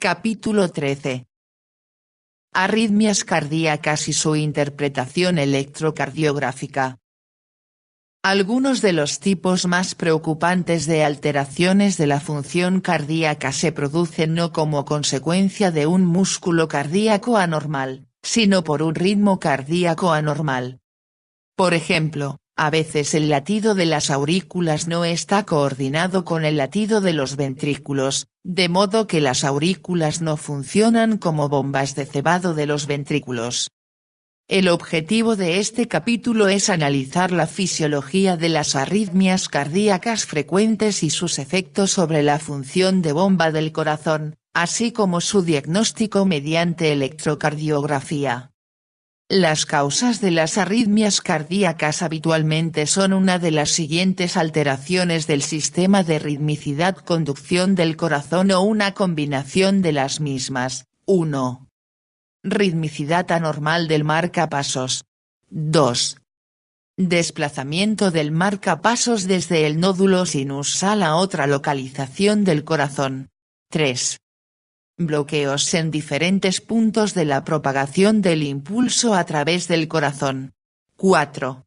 Capítulo 13. Arritmias cardíacas y su interpretación electrocardiográfica. Algunos de los tipos más preocupantes de alteraciones de la función cardíaca se producen no como consecuencia de un músculo cardíaco anormal, sino por un ritmo cardíaco anormal. Por ejemplo, a veces el latido de las aurículas no está coordinado con el latido de los ventrículos, de modo que las aurículas no funcionan como bombas de cebado de los ventrículos. El objetivo de este capítulo es analizar la fisiología de las arritmias cardíacas frecuentes y sus efectos sobre la función de bomba del corazón, así como su diagnóstico mediante electrocardiografía. Las causas de las arritmias cardíacas habitualmente son una de las siguientes alteraciones del sistema de ritmicidad-conducción del corazón o una combinación de las mismas. 1. Ritmicidad anormal del marcapasos. 2. Desplazamiento del marcapasos desde el nódulo sinusal a otra localización del corazón. 3. Bloqueos en diferentes puntos de la propagación del impulso a través del corazón. 4.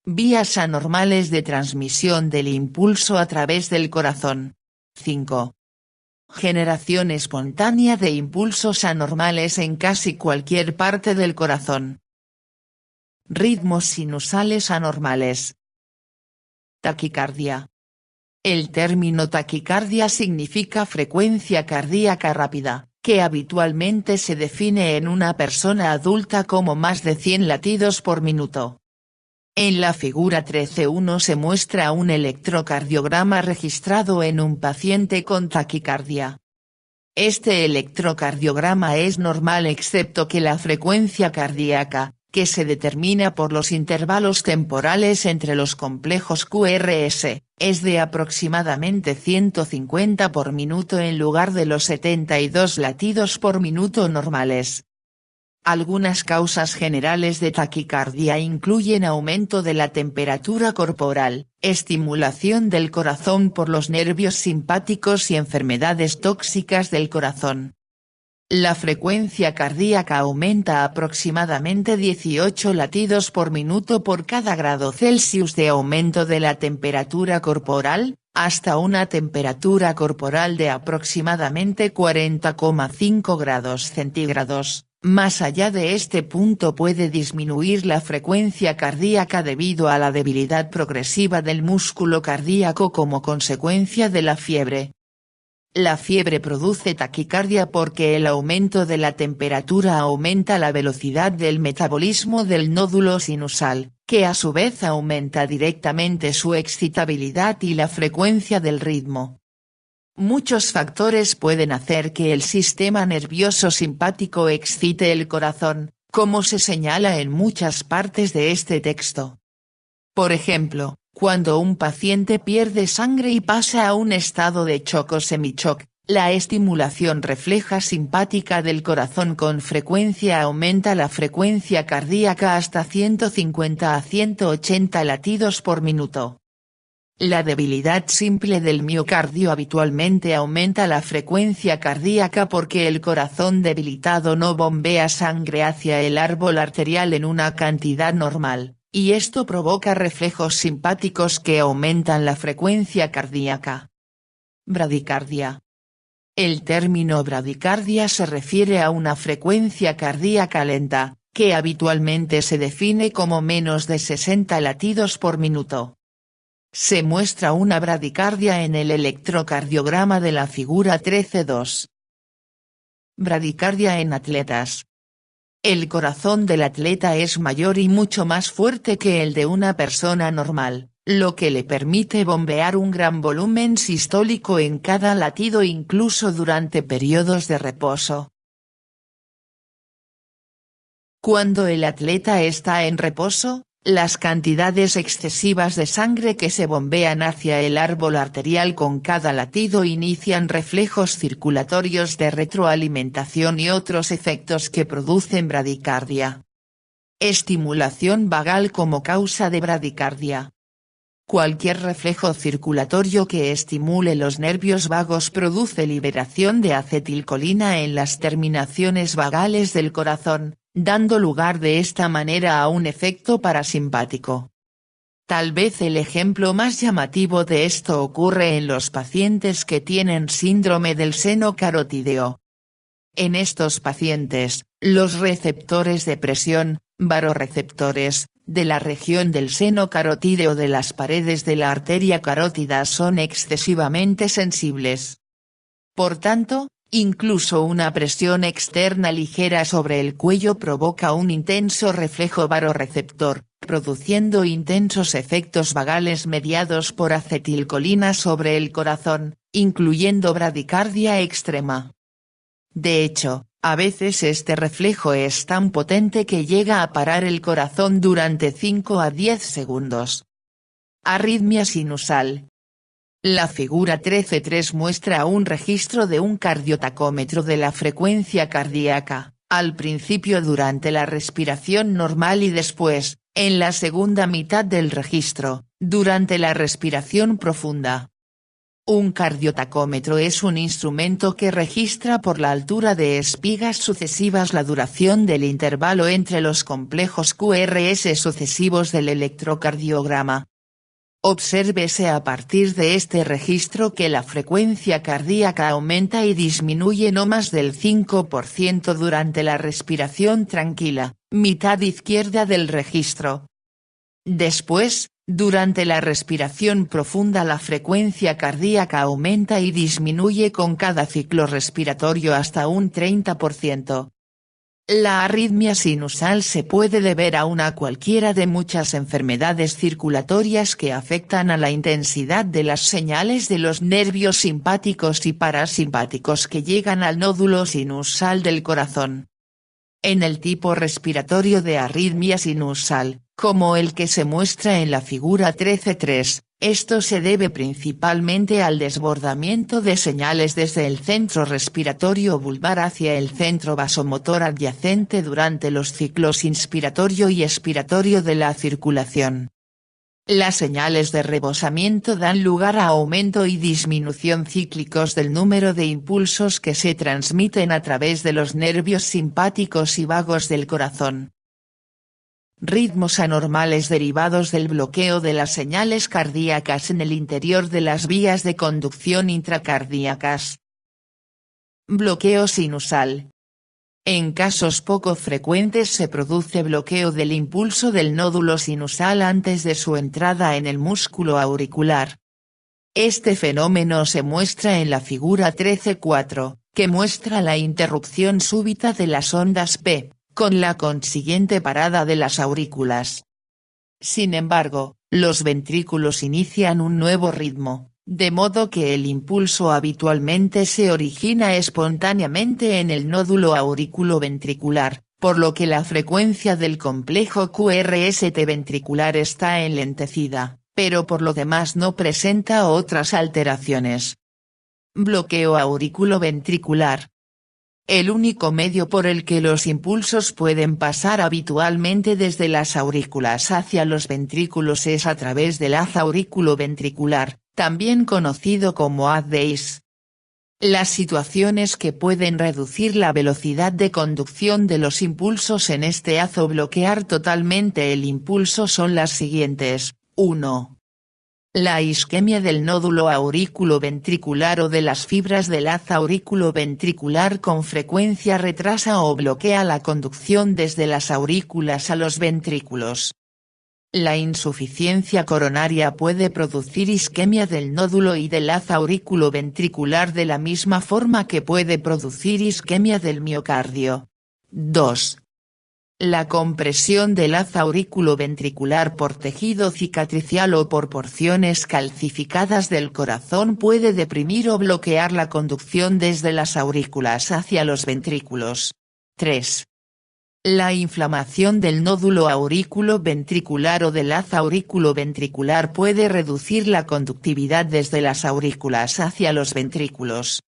Vías anormales de transmisión del impulso a través del corazón. 5. Generación espontánea de impulsos anormales en casi cualquier parte del corazón. Ritmos sinusales anormales. Taquicardia. El término taquicardia significa frecuencia cardíaca rápida, que habitualmente se define en una persona adulta como más de 100 latidos por minuto. En la figura 13.1 se muestra un electrocardiograma registrado en un paciente con taquicardia. Este electrocardiograma es normal excepto que la frecuencia cardíaca, que se determina por los intervalos temporales entre los complejos QRS, es de aproximadamente 150 por minuto en lugar de los 72 latidos por minuto normales. Algunas causas generales de taquicardia incluyen aumento de la temperatura corporal, estimulación del corazón por los nervios simpáticos y enfermedades tóxicas del corazón. La frecuencia cardíaca aumenta aproximadamente 18 latidos por minuto por cada grado Celsius de aumento de la temperatura corporal, hasta una temperatura corporal de aproximadamente 40,5 grados centígrados. Más allá de este punto puede disminuir la frecuencia cardíaca debido a la debilidad progresiva del músculo cardíaco como consecuencia de la fiebre. La fiebre produce taquicardia porque el aumento de la temperatura aumenta la velocidad del metabolismo del nódulo sinusal, que a su vez aumenta directamente su excitabilidad y la frecuencia del ritmo. Muchos factores pueden hacer que el sistema nervioso simpático excite el corazón, como se señala en muchas partes de este texto. Por ejemplo, cuando un paciente pierde sangre y pasa a un estado de shock o semi-shock, la estimulación refleja simpática del corazón con frecuencia aumenta la frecuencia cardíaca hasta 150 a 180 latidos por minuto. La debilidad simple del miocardio habitualmente aumenta la frecuencia cardíaca porque el corazón debilitado no bombea sangre hacia el árbol arterial en una cantidad normal, y esto provoca reflejos simpáticos que aumentan la frecuencia cardíaca. Bradicardia. El término bradicardia se refiere a una frecuencia cardíaca lenta, que habitualmente se define como menos de 60 latidos por minuto. Se muestra una bradicardia en el electrocardiograma de la figura 13.2. Bradicardia en atletas. El corazón del atleta es mayor y mucho más fuerte que el de una persona normal, lo que le permite bombear un gran volumen sistólico en cada latido incluso durante periodos de reposo. Cuando el atleta está en reposo, las cantidades excesivas de sangre que se bombean hacia el árbol arterial con cada latido inician reflejos circulatorios de retroalimentación y otros efectos que producen bradicardia. Estimulación vagal como causa de bradicardia. Cualquier reflejo circulatorio que estimule los nervios vagos produce liberación de acetilcolina en las terminaciones vagales del corazón, dando lugar de esta manera a un efecto parasimpático. Tal vez el ejemplo más llamativo de esto ocurre en los pacientes que tienen síndrome del seno carotídeo. En estos pacientes, los receptores de presión, barorreceptores, de la región del seno carotídeo de las paredes de la arteria carótida son excesivamente sensibles. Por tanto, incluso una presión externa ligera sobre el cuello provoca un intenso reflejo barorreceptor, produciendo intensos efectos vagales mediados por acetilcolina sobre el corazón, incluyendo bradicardia extrema. De hecho, a veces este reflejo es tan potente que llega a parar el corazón durante 5 a 10 segundos. Arritmia sinusal. La figura 13.3 muestra un registro de un cardiotacómetro de la frecuencia cardíaca, al principio durante la respiración normal y después, en la segunda mitad del registro, durante la respiración profunda. Un cardiotacómetro es un instrumento que registra por la altura de espigas sucesivas la duración del intervalo entre los complejos QRS sucesivos del electrocardiograma. Obsérvese a partir de este registro que la frecuencia cardíaca aumenta y disminuye no más del 5% durante la respiración tranquila, mitad izquierda del registro. Después, durante la respiración profunda la frecuencia cardíaca aumenta y disminuye con cada ciclo respiratorio hasta un 30%. La arritmia sinusal se puede deber a una cualquiera de muchas enfermedades circulatorias que afectan a la intensidad de las señales de los nervios simpáticos y parasimpáticos que llegan al nódulo sinusal del corazón. En el tipo respiratorio de arritmia sinusal, como el que se muestra en la figura 13.3, esto se debe principalmente al desbordamiento de señales desde el centro respiratorio vulvar hacia el centro vasomotor adyacente durante los ciclos inspiratorio y expiratorio de la circulación. Las señales de rebosamiento dan lugar a aumento y disminución cíclicos del número de impulsos que se transmiten a través de los nervios simpáticos y vagos del corazón. Ritmos anormales derivados del bloqueo de las señales cardíacas en el interior de las vías de conducción intracardíacas. Bloqueo sinusal. En casos poco frecuentes se produce bloqueo del impulso del nódulo sinusal antes de su entrada en el músculo auricular. Este fenómeno se muestra en la figura 13.4, que muestra la interrupción súbita de las ondas P, con la consiguiente parada de las aurículas. Sin embargo, los ventrículos inician un nuevo ritmo, de modo que el impulso habitualmente se origina espontáneamente en el nódulo auriculoventricular, por lo que la frecuencia del complejo QRST ventricular está enlentecida, pero por lo demás no presenta otras alteraciones. Bloqueo auriculoventricular. El único medio por el que los impulsos pueden pasar habitualmente desde las aurículas hacia los ventrículos es a través del haz auriculoventricular, también conocido como haz de His. Las situaciones que pueden reducir la velocidad de conducción de los impulsos en este haz o bloquear totalmente el impulso son las siguientes: 1. La isquemia del nódulo auriculoventricular o de las fibras del haz auriculoventricular con frecuencia retrasa o bloquea la conducción desde las aurículas a los ventrículos. La insuficiencia coronaria puede producir isquemia del nódulo y del haz auriculoventricular de la misma forma que puede producir isquemia del miocardio. 2. La compresión del haz auriculoventricular por tejido cicatricial o por porciones calcificadas del corazón puede deprimir o bloquear la conducción desde las aurículas hacia los ventrículos. 3. La inflamación del nódulo auriculoventricular o del haz auriculoventricular puede reducir la conductividad desde las aurículas hacia los ventrículos.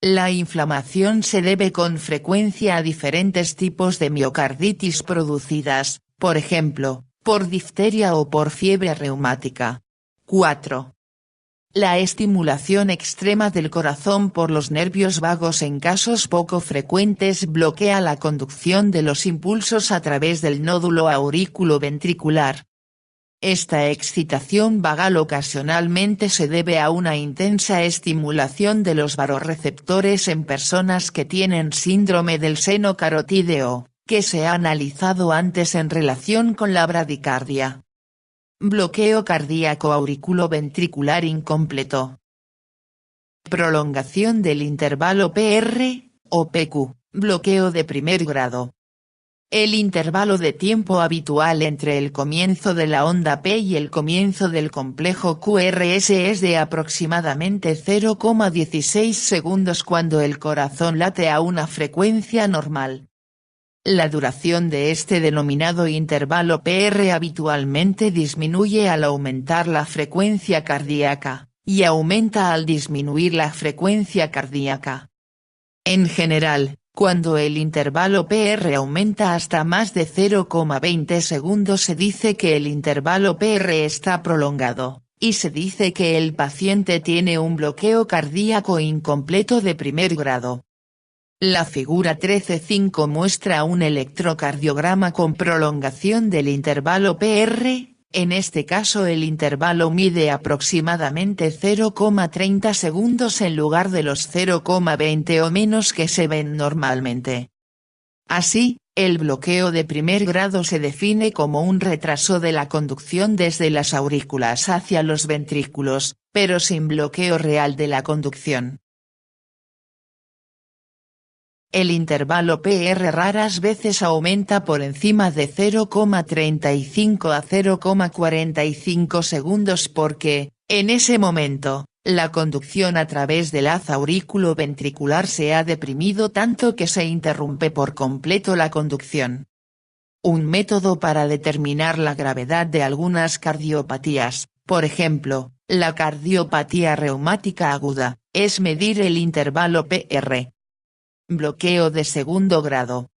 La inflamación se debe con frecuencia a diferentes tipos de miocarditis producidas, por ejemplo, por difteria o por fiebre reumática. 4. La estimulación extrema del corazón por los nervios vagos en casos poco frecuentes bloquea la conducción de los impulsos a través del nódulo auriculoventricular. Esta excitación vagal ocasionalmente se debe a una intensa estimulación de los varorreceptores en personas que tienen síndrome del seno carotídeo, que se ha analizado antes en relación con la bradicardia. Bloqueo cardíaco auriculoventricular incompleto. Prolongación del intervalo PR, o PQ, bloqueo de primer grado. El intervalo de tiempo habitual entre el comienzo de la onda P y el comienzo del complejo QRS es de aproximadamente 0,16 segundos cuando el corazón late a una frecuencia normal. La duración de este denominado intervalo PR habitualmente disminuye al aumentar la frecuencia cardíaca, y aumenta al disminuir la frecuencia cardíaca. En general, cuando el intervalo PR aumenta hasta más de 0,20 segundos se dice que el intervalo PR está prolongado, y se dice que el paciente tiene un bloqueo cardíaco incompleto de primer grado. La figura 13.5 muestra un electrocardiograma con prolongación del intervalo PR, en este caso el intervalo mide aproximadamente 0,30 segundos en lugar de los 0,20 o menos que se ven normalmente. Así, el bloqueo de primer grado se define como un retraso de la conducción desde las aurículas hacia los ventrículos, pero sin bloqueo real de la conducción. El intervalo PR raras veces aumenta por encima de 0,35 a 0,45 segundos porque, en ese momento, la conducción a través del haz auriculoventricular se ha deprimido tanto que se interrumpe por completo la conducción. Un método para determinar la gravedad de algunas cardiopatías, por ejemplo, la cardiopatía reumática aguda, es medir el intervalo PR. Bloqueo de segundo grado.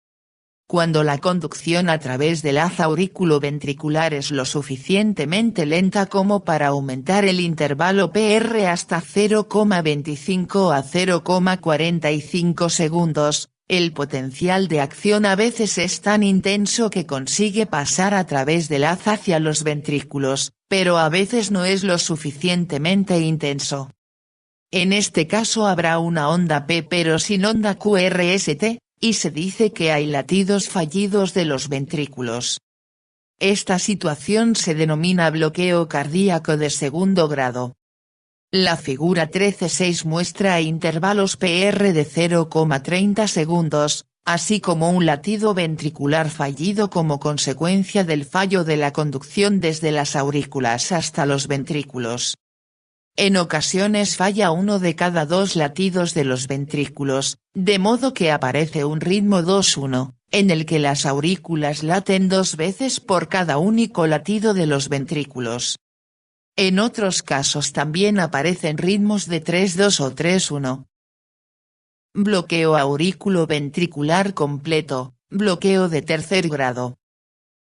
Cuando la conducción a través del haz auriculoventricular es lo suficientemente lenta como para aumentar el intervalo PR hasta 0,25 a 0,45 segundos, el potencial de acción a veces es tan intenso que consigue pasar a través del haz hacia los ventrículos, pero a veces no es lo suficientemente intenso. En este caso habrá una onda P pero sin onda QRST, y se dice que hay latidos fallidos de los ventrículos. Esta situación se denomina bloqueo cardíaco de segundo grado. La figura 13.6 muestra intervalos PR de 0,30 segundos, así como un latido ventricular fallido como consecuencia del fallo de la conducción desde las aurículas hasta los ventrículos. En ocasiones falla uno de cada dos latidos de los ventrículos, de modo que aparece un ritmo 2-1, en el que las aurículas laten 2 veces por cada único latido de los ventrículos. En otros casos también aparecen ritmos de 3-2 o 3-1. Bloqueo auriculoventricular completo, bloqueo de tercer grado.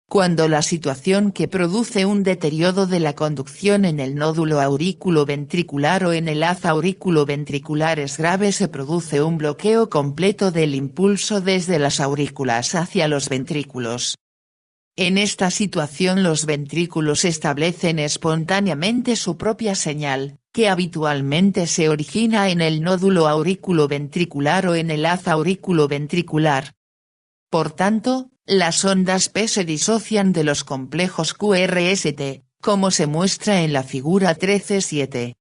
Cuando la situación que produce un deterioro de la conducción en el nódulo auriculoventricular o en el haz auriculoventricular es grave se produce un bloqueo completo del impulso desde las aurículas hacia los ventrículos. En esta situación los ventrículos establecen espontáneamente su propia señal, que habitualmente se origina en el nódulo auriculoventricular o en el haz auriculoventricular. Por tanto, las ondas P se disocian de los complejos QRST, como se muestra en la figura 13.7.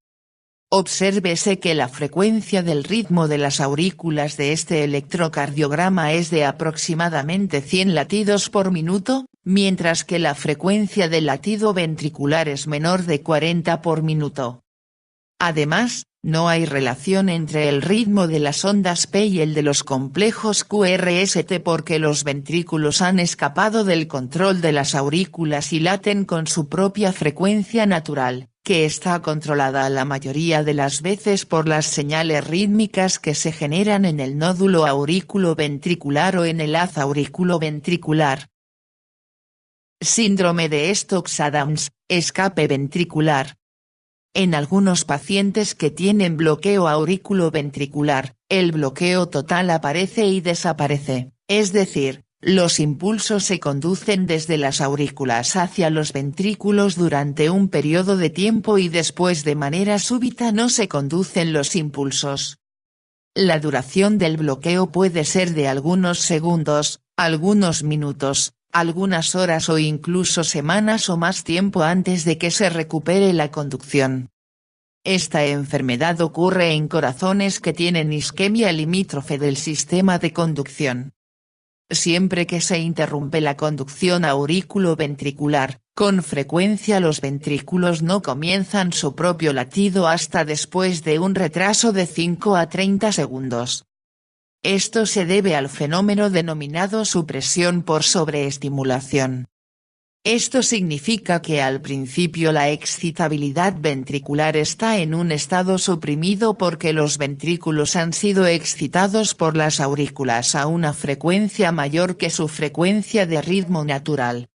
Obsérvese que la frecuencia del ritmo de las aurículas de este electrocardiograma es de aproximadamente 100 latidos por minuto, mientras que la frecuencia del latido ventricular es menor de 40 por minuto. Además, no hay relación entre el ritmo de las ondas P y el de los complejos QRST porque los ventrículos han escapado del control de las aurículas y laten con su propia frecuencia natural, que está controlada la mayoría de las veces por las señales rítmicas que se generan en el nódulo auriculoventricular o en el haz auriculoventricular. Síndrome de Stokes-Adams, escape ventricular. En algunos pacientes que tienen bloqueo auriculoventricular, el bloqueo total aparece y desaparece, es decir, los impulsos se conducen desde las aurículas hacia los ventrículos durante un periodo de tiempo y después de manera súbita no se conducen los impulsos. La duración del bloqueo puede ser de algunos segundos, algunos minutos, algunas horas o incluso semanas o más tiempo antes de que se recupere la conducción. Esta enfermedad ocurre en corazones que tienen isquemia limítrofe del sistema de conducción. Siempre que se interrumpe la conducción auriculoventricular, con frecuencia los ventrículos no comienzan su propio latido hasta después de un retraso de 5 a 30 segundos. Esto se debe al fenómeno denominado supresión por sobreestimulación. Esto significa que al principio la excitabilidad ventricular está en un estado suprimido porque los ventrículos han sido excitados por las aurículas a una frecuencia mayor que su frecuencia de ritmo natural.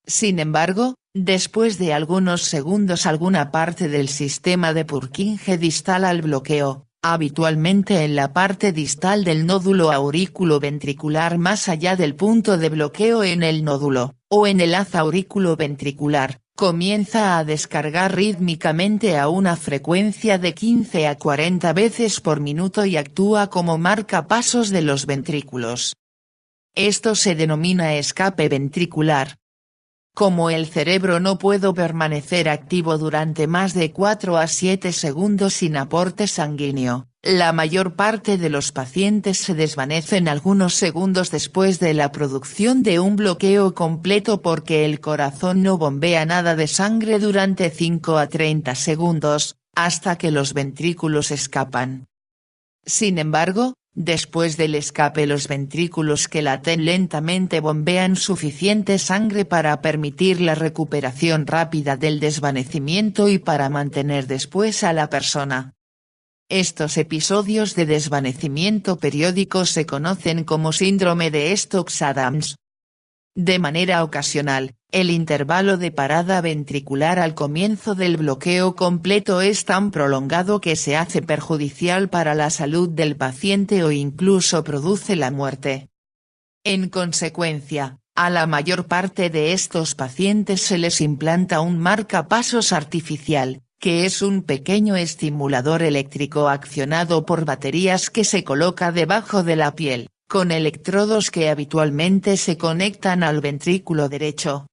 Sin embargo, después de algunos segundos alguna parte del sistema de Purkinje distal al bloqueo, habitualmente en la parte distal del nódulo auriculoventricular más allá del punto de bloqueo en el nódulo, o en el haz auriculoventricular, comienza a descargar rítmicamente a una frecuencia de 15 a 40 veces por minuto y actúa como marcapasos de los ventrículos. Esto se denomina escape ventricular. Como el cerebro no puede permanecer activo durante más de 4 a 7 segundos sin aporte sanguíneo, la mayor parte de los pacientes se desvanecen algunos segundos después de la producción de un bloqueo completo porque el corazón no bombea nada de sangre durante 5 a 30 segundos, hasta que los ventrículos escapan. Sin embargo, después del escape los ventrículos que laten lentamente bombean suficiente sangre para permitir la recuperación rápida del desvanecimiento y para mantener después a la persona. Estos episodios de desvanecimiento periódico se conocen como síndrome de Stokes-Adams. De manera ocasional, el intervalo de parada ventricular al comienzo del bloqueo completo es tan prolongado que se hace perjudicial para la salud del paciente o incluso produce la muerte. En consecuencia, a la mayor parte de estos pacientes se les implanta un marcapasos artificial, que es un pequeño estimulador eléctrico accionado por baterías que se coloca debajo de la piel, con electrodos que habitualmente se conectan al ventrículo derecho.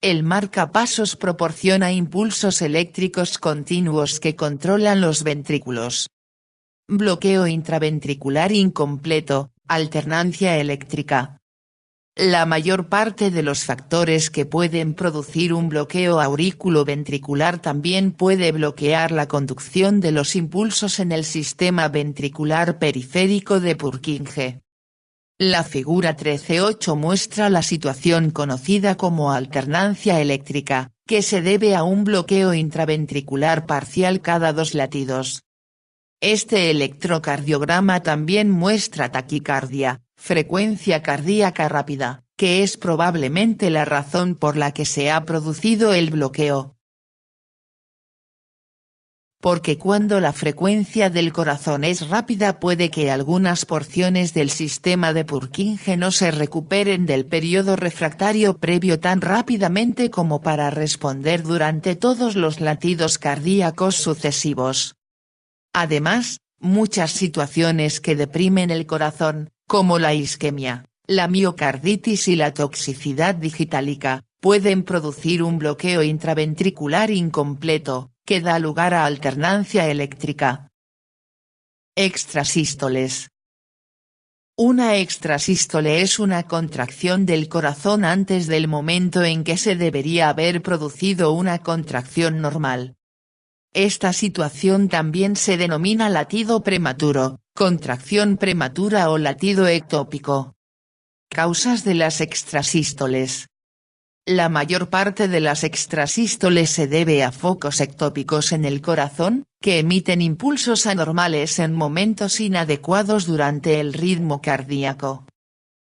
El marcapasos proporciona impulsos eléctricos continuos que controlan los ventrículos. Bloqueo intraventricular incompleto, alternancia eléctrica. La mayor parte de los factores que pueden producir un bloqueo auriculoventricular también puede bloquear la conducción de los impulsos en el sistema ventricular periférico de Purkinje. La figura 13.8 muestra la situación conocida como alternancia eléctrica, que se debe a un bloqueo intraventricular parcial cada 2 latidos. Este electrocardiograma también muestra taquicardia, frecuencia cardíaca rápida, que es probablemente la razón por la que se ha producido el bloqueo. Porque cuando la frecuencia del corazón es rápida puede que algunas porciones del sistema de Purkinje no se recuperen del periodo refractario previo tan rápidamente como para responder durante todos los latidos cardíacos sucesivos. Además, muchas situaciones que deprimen el corazón, como la isquemia, la miocarditis y la toxicidad digitálica, pueden producir un bloqueo intraventricular incompleto, que da lugar a alternancia eléctrica. Extrasístoles. Una extrasístole es una contracción del corazón antes del momento en que se debería haber producido una contracción normal. Esta situación también se denomina latido prematuro, contracción prematura o latido ectópico. Causas de las extrasístoles. La mayor parte de las extrasístoles se debe a focos ectópicos en el corazón, que emiten impulsos anormales en momentos inadecuados durante el ritmo cardíaco.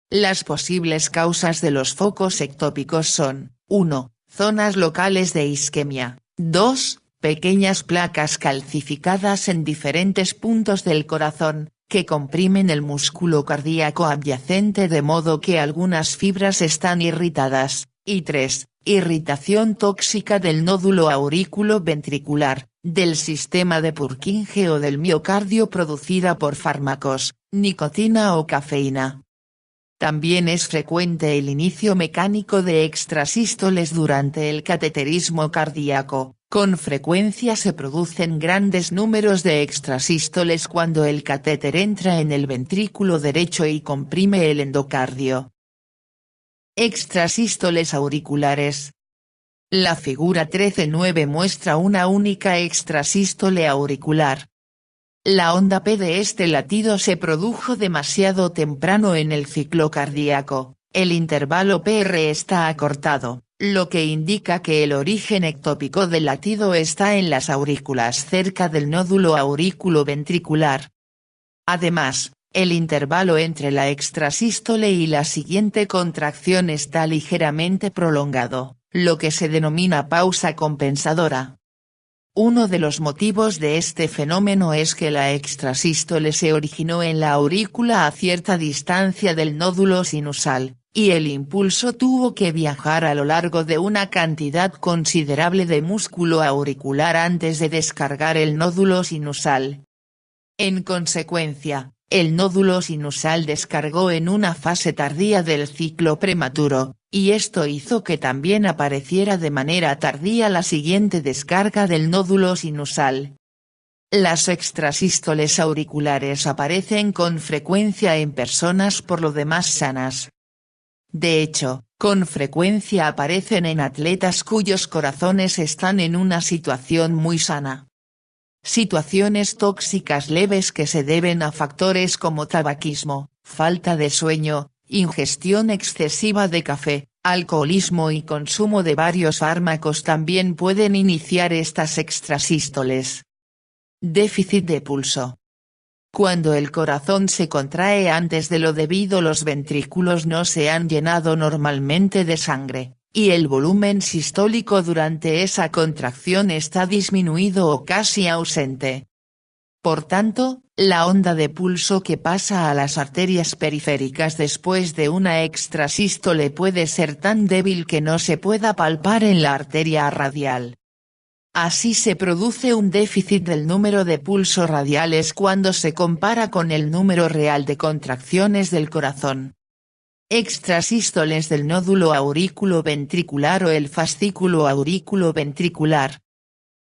Las posibles causas de los focos ectópicos son, 1. Zonas locales de isquemia, 2. pequeñas placas calcificadas en diferentes puntos del corazón, que comprimen el músculo cardíaco adyacente de modo que algunas fibras están irritadas, y 3. Irritación tóxica del nódulo aurículo-ventricular, del sistema de Purkinje o del miocardio producida por fármacos, nicotina o cafeína. También es frecuente el inicio mecánico de extrasístoles durante el cateterismo cardíaco. Con frecuencia se producen grandes números de extrasístoles cuando el catéter entra en el ventrículo derecho y comprime el endocardio. Extrasístoles auriculares. La figura 13.9 muestra una única extrasístole auricular. La onda P de este latido se produjo demasiado temprano en el ciclo cardíaco, el intervalo PR está acortado, lo que indica que el origen ectópico del latido está en las aurículas cerca del nódulo aurículo-ventricular. Además, el intervalo entre la extrasístole y la siguiente contracción está ligeramente prolongado, lo que se denomina pausa compensadora. Uno de los motivos de este fenómeno es que la extrasístole se originó en la aurícula a cierta distancia del nódulo sinusal, y el impulso tuvo que viajar a lo largo de una cantidad considerable de músculo auricular antes de descargar el nódulo sinusal. En consecuencia, el nódulo sinusal descargó en una fase tardía del ciclo prematuro, y esto hizo que también apareciera de manera tardía la siguiente descarga del nódulo sinusal. Las extrasístoles auriculares aparecen con frecuencia en personas por lo demás sanas. De hecho, con frecuencia aparecen en atletas cuyos corazones están en una situación muy sana. Situaciones tóxicas leves que se deben a factores como tabaquismo, falta de sueño, ingestión excesiva de café, alcoholismo y consumo de varios fármacos también pueden iniciar estas extrasístoles. Déficit de pulso. Cuando el corazón se contrae antes de lo debido, los ventrículos no se han llenado normalmente de sangre, y el volumen sistólico durante esa contracción está disminuido o casi ausente. Por tanto, la onda de pulso que pasa a las arterias periféricas después de una extrasístole puede ser tan débil que no se pueda palpar en la arteria radial. Así se produce un déficit del número de pulsos radiales cuando se compara con el número real de contracciones del corazón. Extrasístoles del nódulo aurículo-ventricular o el fascículo aurículo-ventricular.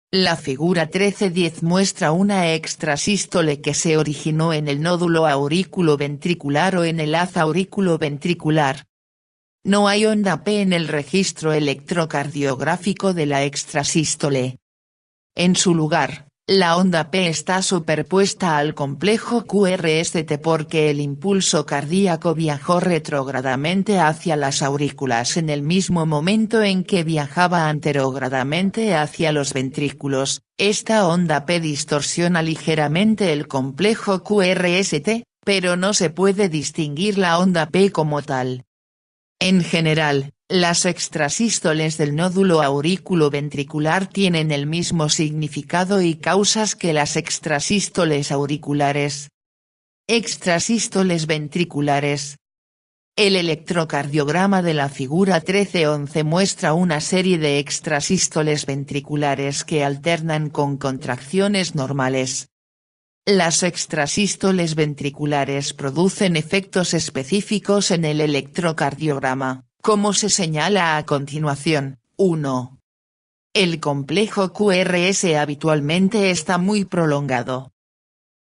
La figura 13.10 muestra una extrasístole que se originó en el nódulo aurículo-ventricular o en el haz aurículo-ventricular. No hay onda P en el registro electrocardiográfico de la extrasístole. En su lugar, la onda P está superpuesta al complejo QRST porque el impulso cardíaco viajó retrógradamente hacia las aurículas en el mismo momento en que viajaba anterogradamente hacia los ventrículos. Esta onda P distorsiona ligeramente el complejo QRST, pero no se puede distinguir la onda P como tal. En general, las extrasístoles del nódulo aurículo-ventricular tienen el mismo significado y causas que las extrasístoles auriculares. Extrasístoles ventriculares. El electrocardiograma de la figura 13.11 muestra una serie de extrasístoles ventriculares que alternan con contracciones normales. Las extrasístoles ventriculares producen efectos específicos en el electrocardiograma, como se señala a continuación. 1. El complejo QRS habitualmente está muy prolongado.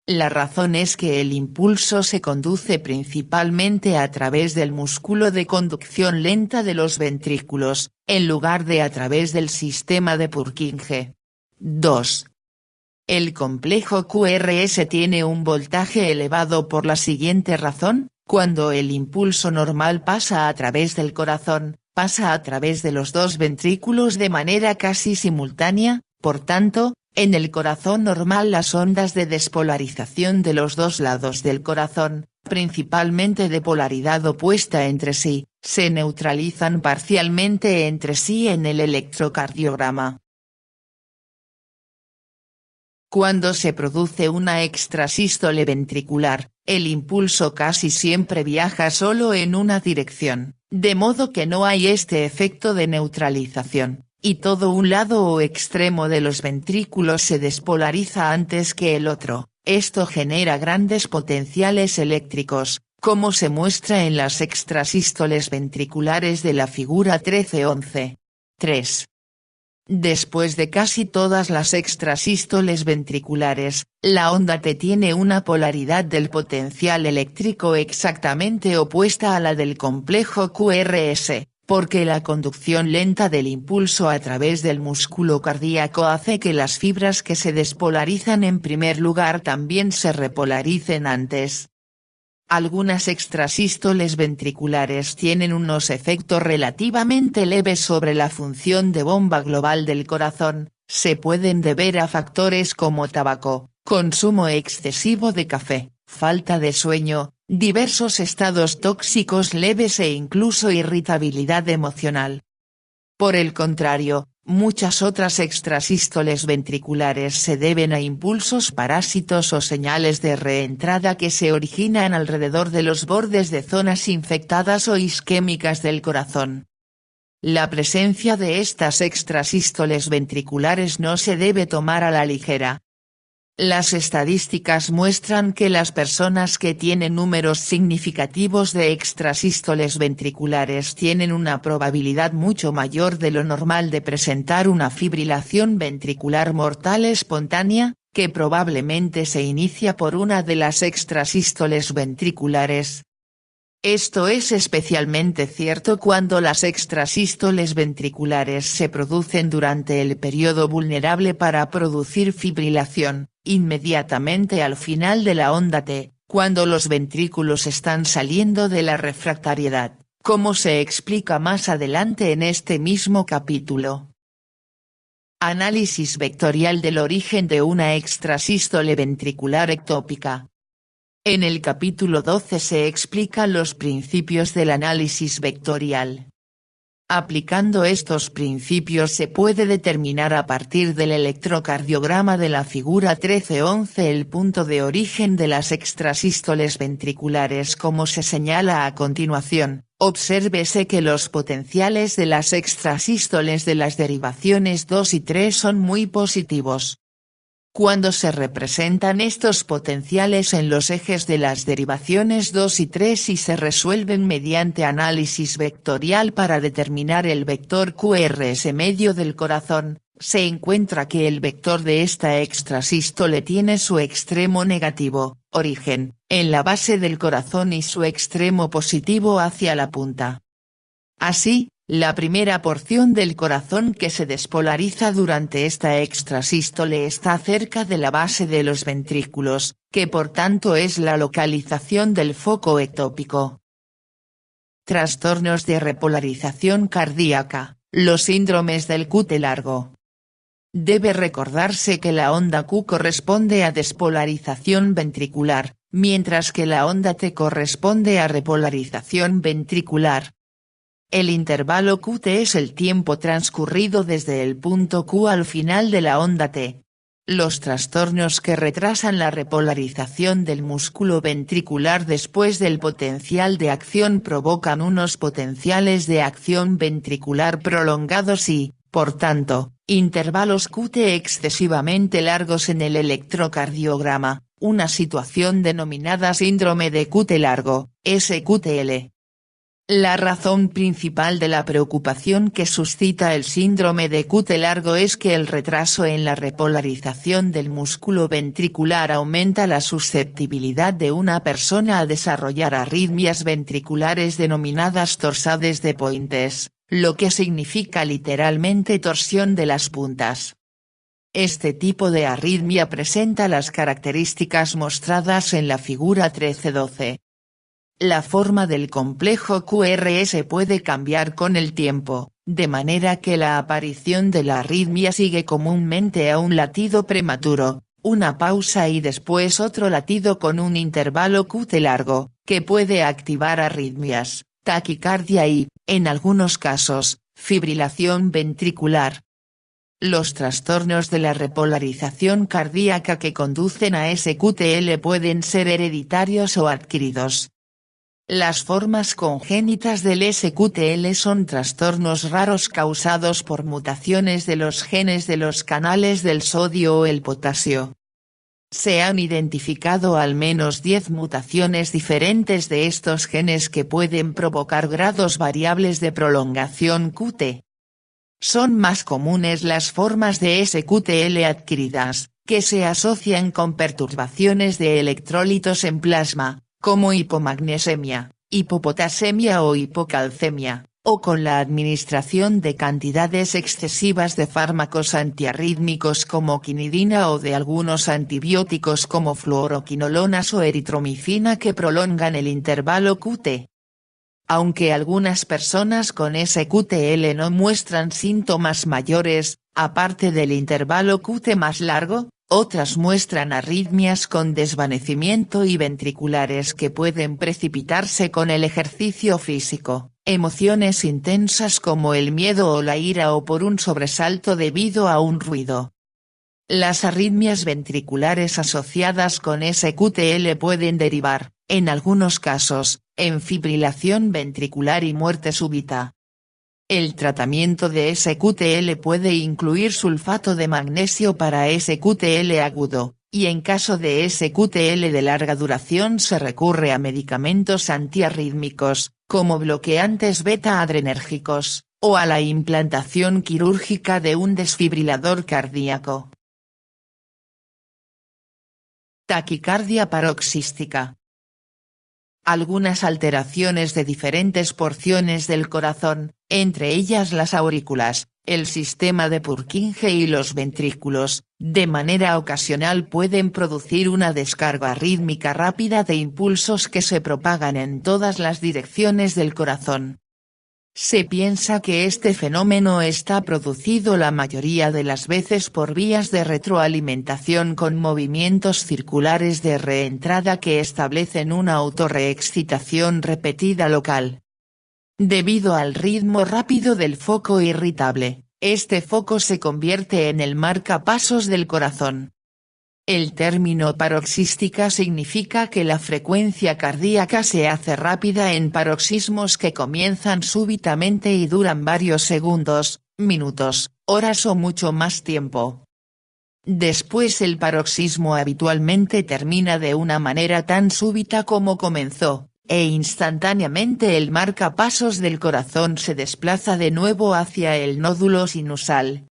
La razón es que el impulso se conduce principalmente a través del músculo de conducción lenta de los ventrículos, en lugar de a través del sistema de Purkinje. 2. El complejo QRS tiene un voltaje elevado por la siguiente razón: cuando el impulso normal pasa a través del corazón, pasa a través de los dos ventrículos de manera casi simultánea, por tanto, en el corazón normal las ondas de despolarización de los dos lados del corazón, principalmente de polaridad opuesta entre sí, se neutralizan parcialmente entre sí en el electrocardiograma. Cuando se produce una extrasístole ventricular, el impulso casi siempre viaja solo en una dirección, de modo que no hay este efecto de neutralización, y todo un lado o extremo de los ventrículos se despolariza antes que el otro. Esto genera grandes potenciales eléctricos, como se muestra en las extrasístoles ventriculares de la figura 13-11. 3. Después de casi todas las extrasístoles ventriculares, la onda T tiene una polaridad del potencial eléctrico exactamente opuesta a la del complejo QRS, porque la conducción lenta del impulso a través del músculo cardíaco hace que las fibras que se despolarizan en primer lugar también se repolaricen antes. Algunas extrasístoles ventriculares tienen unos efectos relativamente leves sobre la función de bomba global del corazón, se pueden deber a factores como tabaco, consumo excesivo de café, falta de sueño, diversos estados tóxicos leves e incluso irritabilidad emocional. Por el contrario, muchas otras extrasístoles ventriculares se deben a impulsos parásitos o señales de reentrada que se originan alrededor de los bordes de zonas infectadas o isquémicas del corazón. La presencia de estas extrasístoles ventriculares no se debe tomar a la ligera. Las estadísticas muestran que las personas que tienen números significativos de extrasístoles ventriculares tienen una probabilidad mucho mayor de lo normal de presentar una fibrilación ventricular mortal espontánea, que probablemente se inicia por una de las extrasístoles ventriculares. Esto es especialmente cierto cuando las extrasístoles ventriculares se producen durante el periodo vulnerable para producir fibrilación, inmediatamente al final de la onda T, cuando los ventrículos están saliendo de la refractariedad, como se explica más adelante en este mismo capítulo. Análisis vectorial del origen de una extrasístole ventricular ectópica. En el capítulo 12 se explican los principios del análisis vectorial. Aplicando estos principios se puede determinar a partir del electrocardiograma de la figura 13-11 el punto de origen de las extrasístoles ventriculares como se señala a continuación. Obsérvese que los potenciales de las extrasístoles de las derivaciones 2 y 3 son muy positivos. Cuando se representan estos potenciales en los ejes de las derivaciones 2 y 3 y se resuelven mediante análisis vectorial para determinar el vector QRS medio del corazón, se encuentra que el vector de esta extrasístole tiene su extremo negativo, origen, en la base del corazón y su extremo positivo hacia la punta. Así, la primera porción del corazón que se despolariza durante esta extrasístole está cerca de la base de los ventrículos, que por tanto es la localización del foco ectópico. Trastornos de repolarización cardíaca, los síndromes del QT largo. Debe recordarse que la onda Q corresponde a despolarización ventricular, mientras que la onda T corresponde a repolarización ventricular. El intervalo QT es el tiempo transcurrido desde el punto Q al final de la onda T. Los trastornos que retrasan la repolarización del músculo ventricular después del potencial de acción provocan unos potenciales de acción ventricular prolongados y, por tanto, intervalos QT excesivamente largos en el electrocardiograma, una situación denominada síndrome de QT largo, SQTL. La razón principal de la preocupación que suscita el síndrome de QT largo es que el retraso en la repolarización del músculo ventricular aumenta la susceptibilidad de una persona a desarrollar arritmias ventriculares denominadas torsades de Pointes, lo que significa literalmente torsión de las puntas. Este tipo de arritmia presenta las características mostradas en la figura 13-12. La forma del complejo QRS puede cambiar con el tiempo, de manera que la aparición de la arritmia sigue comúnmente a un latido prematuro, una pausa y después otro latido con un intervalo QT largo, que puede activar arritmias, taquicardia y, en algunos casos, fibrilación ventricular. Los trastornos de la repolarización cardíaca que conducen a SQTL pueden ser hereditarios o adquiridos. Las formas congénitas del SQTL son trastornos raros causados por mutaciones de los genes de los canales del sodio o el potasio. Se han identificado al menos 10 mutaciones diferentes de estos genes que pueden provocar grados variables de prolongación QT. Son más comunes las formas de SQTL adquiridas, que se asocian con perturbaciones de electrolitos en plasma, como hipomagnesemia, hipopotasemia o hipocalcemia, o con la administración de cantidades excesivas de fármacos antiarrítmicos como quinidina o de algunos antibióticos como fluoroquinolonas o eritromicina que prolongan el intervalo QT. Aunque algunas personas con SQTL no muestran síntomas mayores, aparte del intervalo QT más largo, otras muestran arritmias con desvanecimiento y ventriculares que pueden precipitarse con el ejercicio físico, emociones intensas como el miedo o la ira o por un sobresalto debido a un ruido. Las arritmias ventriculares asociadas con SQTL pueden derivar, en algunos casos, en fibrilación ventricular y muerte súbita. El tratamiento de SQTL puede incluir sulfato de magnesio para SQTL agudo, y en caso de SQTL de larga duración se recurre a medicamentos antiarrítmicos, como bloqueantes beta-adrenérgicos, o a la implantación quirúrgica de un desfibrilador cardíaco. Taquicardia paroxística. Algunas alteraciones de diferentes porciones del corazón, entre ellas las aurículas, el sistema de Purkinje y los ventrículos, de manera ocasional pueden producir una descarga rítmica rápida de impulsos que se propagan en todas las direcciones del corazón. Se piensa que este fenómeno está producido la mayoría de las veces por vías de retroalimentación con movimientos circulares de reentrada que establecen una autorreexcitación repetida local. Debido al ritmo rápido del foco irritable, este foco se convierte en el marcapasos del corazón. El término paroxística significa que la frecuencia cardíaca se hace rápida en paroxismos que comienzan súbitamente y duran varios segundos, minutos, horas o mucho más tiempo. Después el paroxismo habitualmente termina de una manera tan súbita como comenzó, e instantáneamente el marcapasos del corazón se desplaza de nuevo hacia el nódulo sinusal.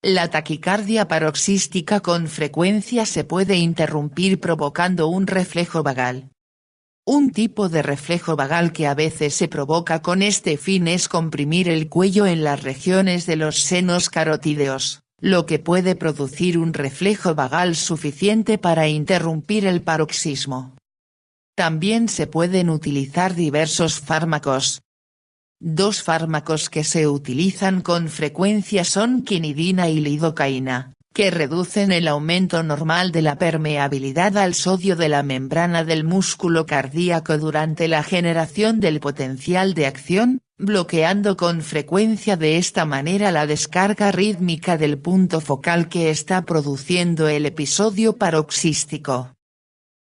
La taquicardia paroxística con frecuencia se puede interrumpir provocando un reflejo vagal. Un tipo de reflejo vagal que a veces se provoca con este fin es comprimir el cuello en las regiones de los senos carotídeos, lo que puede producir un reflejo vagal suficiente para interrumpir el paroxismo. También se pueden utilizar diversos fármacos. Dos fármacos que se utilizan con frecuencia son quinidina y lidocaína, que reducen el aumento normal de la permeabilidad al sodio de la membrana del músculo cardíaco durante la generación del potencial de acción, bloqueando con frecuencia de esta manera la descarga rítmica del punto focal que está produciendo el episodio paroxístico.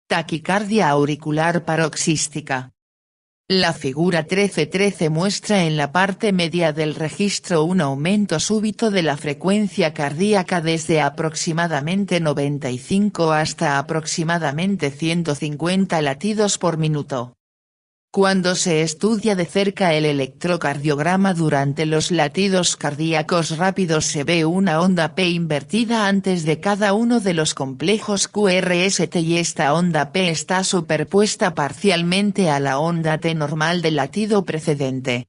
Taquicardia auricular paroxística. La figura 13-13 muestra en la parte media del registro un aumento súbito de la frecuencia cardíaca desde aproximadamente 95 hasta aproximadamente 150 latidos por minuto. Cuando se estudia de cerca el electrocardiograma durante los latidos cardíacos rápidos se ve una onda P invertida antes de cada uno de los complejos QRST y esta onda P está superpuesta parcialmente a la onda T normal del latido precedente.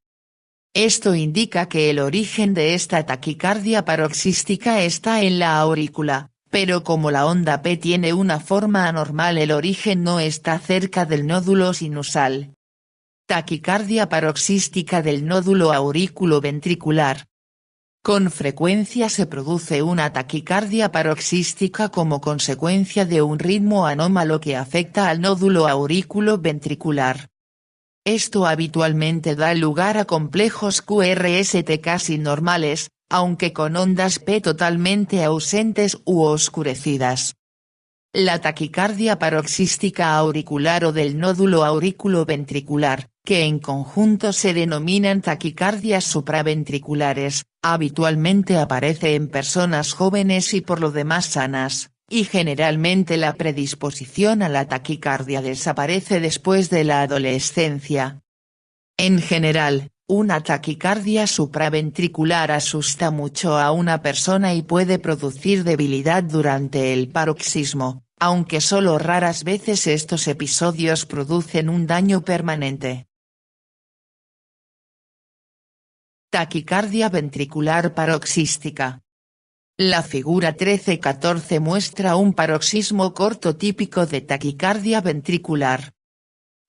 Esto indica que el origen de esta taquicardia paroxística está en la aurícula, pero como la onda P tiene una forma anormal el origen no está cerca del nódulo sinusal. Taquicardia paroxística del nódulo aurículo-ventricular. Con frecuencia se produce una taquicardia paroxística como consecuencia de un ritmo anómalo que afecta al nódulo aurículo-ventricular. Esto habitualmente da lugar a complejos QRST casi normales, aunque con ondas P totalmente ausentes u oscurecidas. La taquicardia paroxística auricular o del nódulo auriculoventricular, que en conjunto se denominan taquicardias supraventriculares, habitualmente aparece en personas jóvenes y por lo demás sanas, y generalmente la predisposición a la taquicardia desaparece después de la adolescencia. En general, una taquicardia supraventricular asusta mucho a una persona y puede producir debilidad durante el paroxismo, aunque solo raras veces estos episodios producen un daño permanente. Taquicardia ventricular paroxística. La figura 13-14 muestra un paroxismo corto típico de taquicardia ventricular.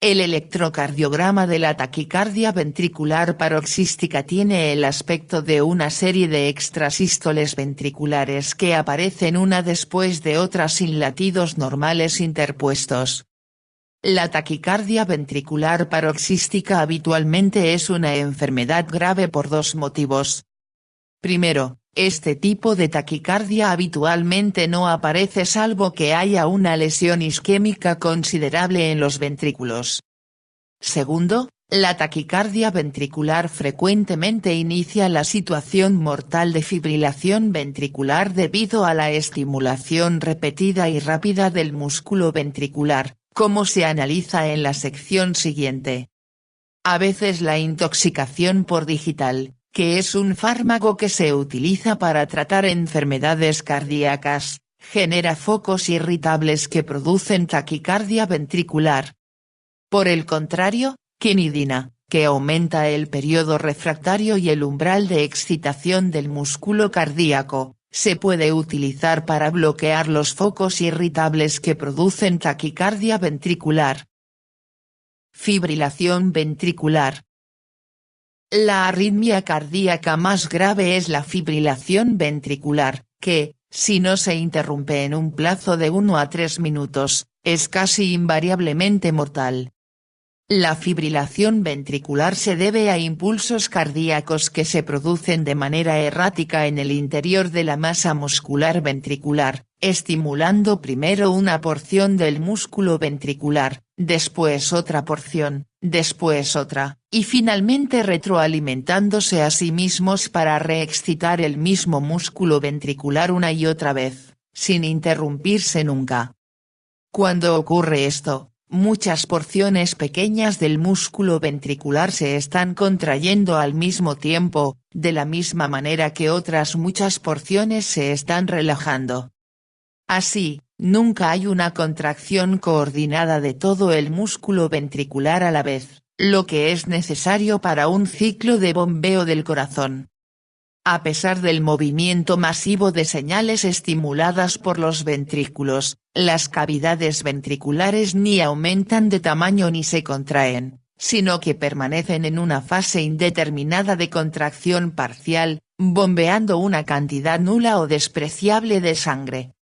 El electrocardiograma de la taquicardia ventricular paroxística tiene el aspecto de una serie de extrasístoles ventriculares que aparecen una después de otra sin latidos normales interpuestos. La taquicardia ventricular paroxística habitualmente es una enfermedad grave por dos motivos. Primero, este tipo de taquicardia habitualmente no aparece salvo que haya una lesión isquémica considerable en los ventrículos. Segundo, la taquicardia ventricular frecuentemente inicia la situación mortal de fibrilación ventricular debido a la estimulación repetida y rápida del músculo ventricular, como se analiza en la sección siguiente. A veces la intoxicación por digital, que es un fármaco que se utiliza para tratar enfermedades cardíacas, genera focos irritables que producen taquicardia ventricular. Por el contrario, quinidina, que aumenta el periodo refractario y el umbral de excitación del músculo cardíaco, se puede utilizar para bloquear los focos irritables que producen taquicardia ventricular. Fibrilación ventricular. La arritmia cardíaca más grave es la fibrilación ventricular, que, si no se interrumpe en un plazo de 1 a 3 minutos, es casi invariablemente mortal. La fibrilación ventricular se debe a impulsos cardíacos que se producen de manera errática en el interior de la masa muscular ventricular, estimulando primero una porción del músculo ventricular, después otra porción, después otra, y finalmente retroalimentándose a sí mismos para reexcitar el mismo músculo ventricular una y otra vez, sin interrumpirse nunca. Cuando ocurre esto, muchas porciones pequeñas del músculo ventricular se están contrayendo al mismo tiempo, de la misma manera que otras muchas porciones se están relajando. Así, nunca hay una contracción coordinada de todo el músculo ventricular a la vez, lo que es necesario para un ciclo de bombeo del corazón. A pesar del movimiento masivo de señales estimuladas por los ventrículos, las cavidades ventriculares ni aumentan de tamaño ni se contraen, sino que permanecen en una fase indeterminada de contracción parcial, bombeando una cantidad nula o despreciable de sangre.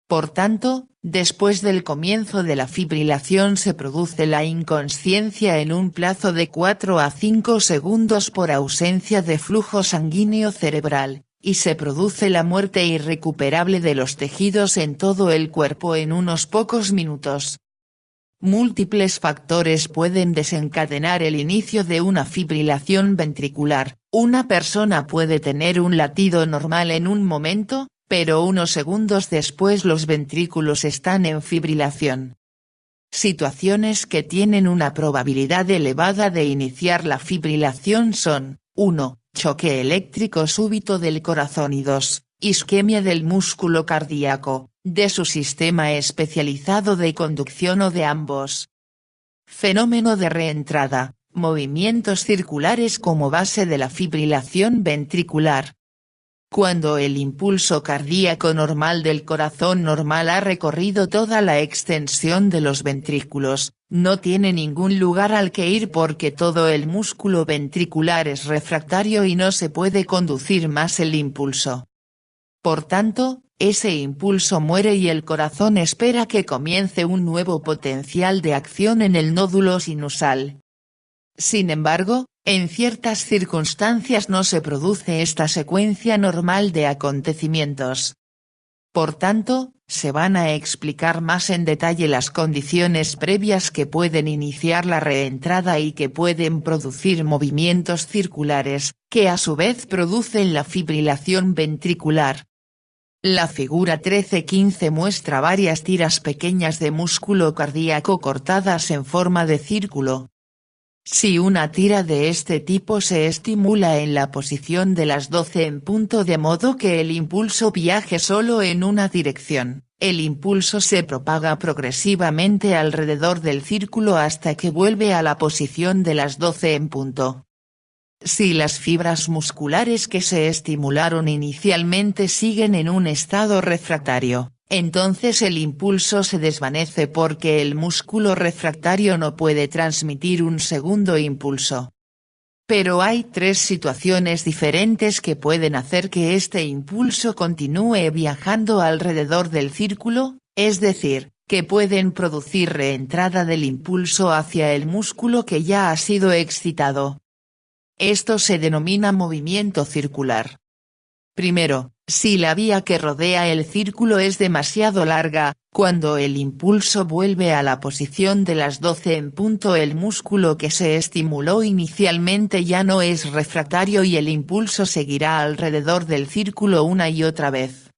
Por tanto, después del comienzo de la fibrilación se produce la inconsciencia en un plazo de 4 a 5 segundos por ausencia de flujo sanguíneo cerebral, y se produce la muerte irrecuperable de los tejidos en todo el cuerpo en unos pocos minutos. Múltiples factores pueden desencadenar el inicio de una fibrilación ventricular. Una persona puede tener un latido normal en un momento, pero unos segundos después los ventrículos están en fibrilación. Situaciones que tienen una probabilidad elevada de iniciar la fibrilación son, 1, choque eléctrico súbito del corazón y 2, isquemia del músculo cardíaco, de su sistema especializado de conducción o de ambos. Fenómeno de reentrada, movimientos circulares como base de la fibrilación ventricular. Cuando el impulso cardíaco normal del corazón normal ha recorrido toda la extensión de los ventrículos, no tiene ningún lugar al que ir porque todo el músculo ventricular es refractario y no se puede conducir más el impulso. Por tanto, ese impulso muere y el corazón espera que comience un nuevo potencial de acción en el nódulo sinusal. Sin embargo, en ciertas circunstancias no se produce esta secuencia normal de acontecimientos. Por tanto, se van a explicar más en detalle las condiciones previas que pueden iniciar la reentrada y que pueden producir movimientos circulares, que a su vez producen la fibrilación ventricular. La figura 13-15 muestra varias tiras pequeñas de músculo cardíaco cortadas en forma de círculo. Si una tira de este tipo se estimula en la posición de las 12 en punto de modo que el impulso viaje solo en una dirección, el impulso se propaga progresivamente alrededor del círculo hasta que vuelve a la posición de las 12 en punto. Si las fibras musculares que se estimularon inicialmente siguen en un estado refractario, entonces el impulso se desvanece porque el músculo refractario no puede transmitir un segundo impulso. Pero hay tres situaciones diferentes que pueden hacer que este impulso continúe viajando alrededor del círculo, es decir, que pueden producir reentrada del impulso hacia el músculo que ya ha sido excitado. Esto se denomina movimiento circular. Primero, si la vía que rodea el círculo es demasiado larga, cuando el impulso vuelve a la posición de las 12 en punto el músculo que se estimuló inicialmente ya no es refractario y el impulso seguirá alrededor del círculo una y otra vez.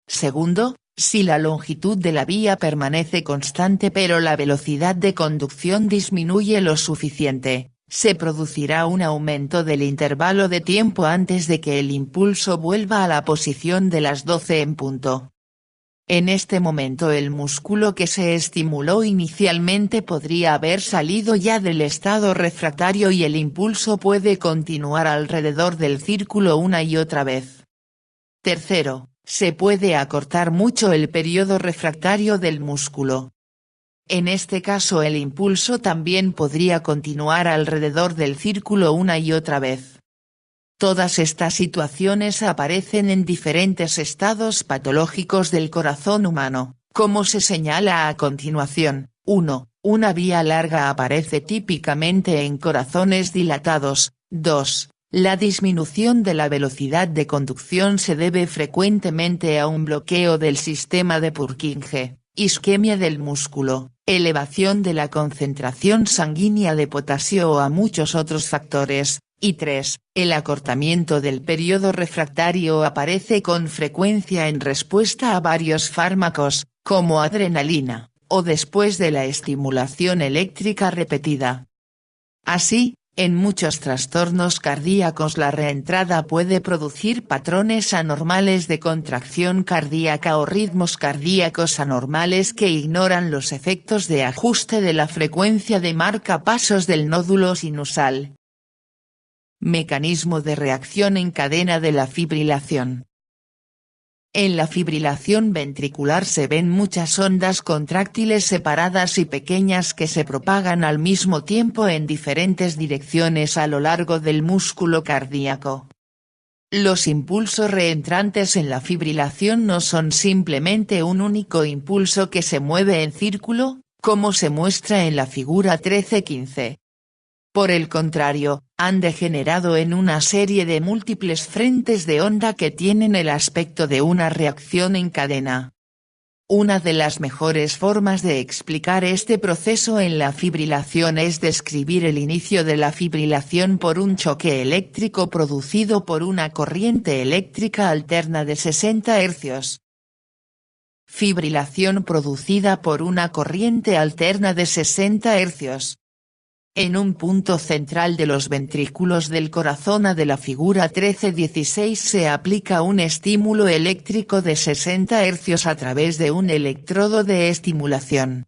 Segundo, si la longitud de la vía permanece constante pero la velocidad de conducción disminuye lo suficiente, se producirá un aumento del intervalo de tiempo antes de que el impulso vuelva a la posición de las 12 en punto. En este momento el músculo que se estimuló inicialmente podría haber salido ya del estado refractario y el impulso puede continuar alrededor del círculo una y otra vez. Tercero, se puede acortar mucho el periodo refractario del músculo. En este caso el impulso también podría continuar alrededor del círculo una y otra vez. Todas estas situaciones aparecen en diferentes estados patológicos del corazón humano, como se señala a continuación. 1. Una vía larga aparece típicamente en corazones dilatados. 2. La disminución de la velocidad de conducción se debe frecuentemente a un bloqueo del sistema de Purkinje, isquemia del músculo, elevación de la concentración sanguínea de potasio o a muchos otros factores. Y 3. El acortamiento del periodo refractario aparece con frecuencia en respuesta a varios fármacos, como adrenalina, o después de la estimulación eléctrica repetida. Así, en muchos trastornos cardíacos la reentrada puede producir patrones anormales de contracción cardíaca o ritmos cardíacos anormales que ignoran los efectos de ajuste de la frecuencia de marcapasos del nódulo sinusal. Mecanismo de reacción en cadena de la fibrilación. En la fibrilación ventricular se ven muchas ondas contráctiles separadas y pequeñas que se propagan al mismo tiempo en diferentes direcciones a lo largo del músculo cardíaco. Los impulsos reentrantes en la fibrilación no son simplemente un único impulso que se mueve en círculo, como se muestra en la figura 13-15. Por el contrario, han degenerado en una serie de múltiples frentes de onda que tienen el aspecto de una reacción en cadena. Una de las mejores formas de explicar este proceso en la fibrilación es describir el inicio de la fibrilación por un choque eléctrico producido por una corriente eléctrica alterna de 60 Hz. Fibrilación producida por una corriente alterna de 60 Hz. En un punto central de los ventrículos del corazón A de la figura 13-16 se aplica un estímulo eléctrico de 60 Hz a través de un electrodo de estimulación.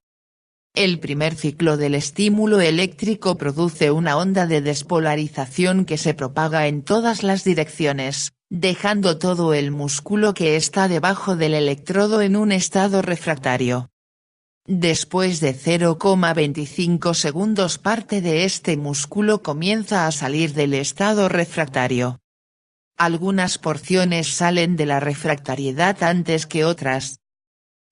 El primer ciclo del estímulo eléctrico produce una onda de despolarización que se propaga en todas las direcciones, dejando todo el músculo que está debajo del electrodo en un estado refractario. Después de 0,25 segundos parte de este músculo comienza a salir del estado refractario. Algunas porciones salen de la refractariedad antes que otras.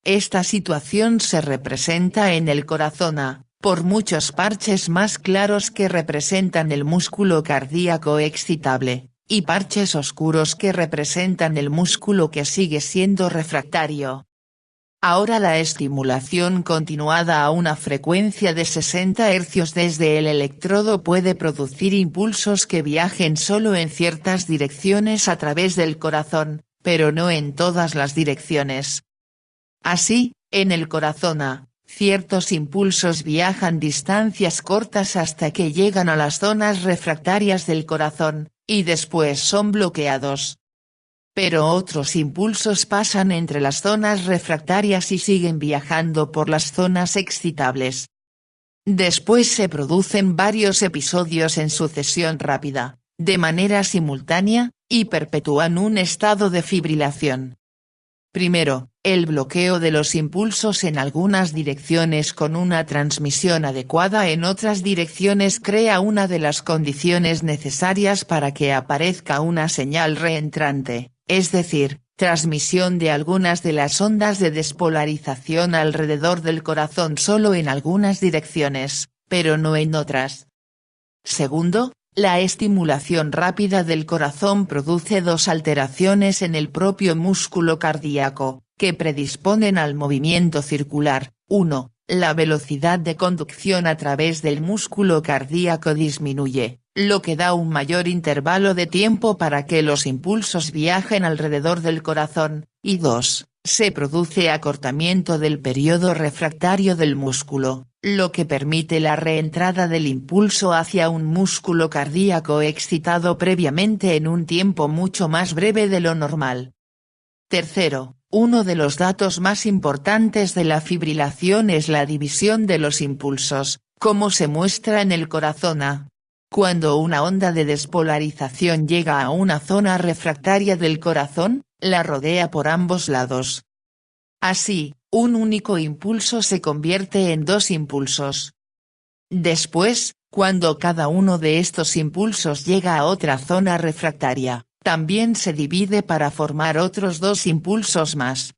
Esta situación se representa en el corazón A, por muchos parches más claros que representan el músculo cardíaco excitable, y parches oscuros que representan el músculo que sigue siendo refractario. Ahora la estimulación continuada a una frecuencia de 60 Hz desde el electrodo puede producir impulsos que viajen solo en ciertas direcciones a través del corazón, pero no en todas las direcciones. Así, en el corazón ciertos impulsos viajan distancias cortas hasta que llegan a las zonas refractarias del corazón, y después son bloqueados. Pero otros impulsos pasan entre las zonas refractarias y siguen viajando por las zonas excitables. Después se producen varios episodios en sucesión rápida, de manera simultánea, y perpetúan un estado de fibrilación. Primero, el bloqueo de los impulsos en algunas direcciones con una transmisión adecuada en otras direcciones crea una de las condiciones necesarias para que aparezca una señal reentrante, es decir, transmisión de algunas de las ondas de despolarización alrededor del corazón solo en algunas direcciones, pero no en otras. Segundo, la estimulación rápida del corazón produce dos alteraciones en el propio músculo cardíaco, que predisponen al movimiento circular. 1. La velocidad de conducción a través del músculo cardíaco disminuye, lo que da un mayor intervalo de tiempo para que los impulsos viajen alrededor del corazón, y 2. Se produce acortamiento del periodo refractario del músculo, lo que permite la reentrada del impulso hacia un músculo cardíaco excitado previamente en un tiempo mucho más breve de lo normal. Tercero, uno de los datos más importantes de la fibrilación es la división de los impulsos, como se muestra en el corazón. Cuando una onda de despolarización llega a una zona refractaria del corazón, la rodea por ambos lados. Así, un único impulso se convierte en dos impulsos. Después, cuando cada uno de estos impulsos llega a otra zona refractaria, también se divide para formar otros dos impulsos más.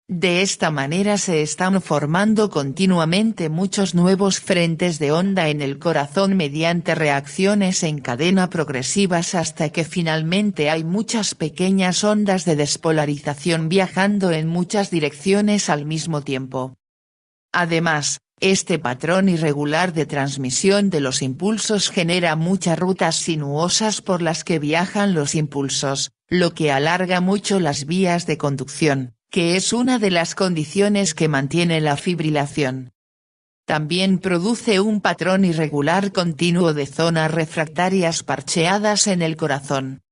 De esta manera se están formando continuamente muchos nuevos frentes de onda en el corazón mediante reacciones en cadena progresivas hasta que finalmente hay muchas pequeñas ondas de despolarización viajando en muchas direcciones al mismo tiempo. Además, este patrón irregular de transmisión de los impulsos genera muchas rutas sinuosas por las que viajan los impulsos, lo que alarga mucho las vías de conducción, que es una de las condiciones que mantiene la fibrilación. También produce un patrón irregular continuo de zonas refractarias parcheadas en el corazón.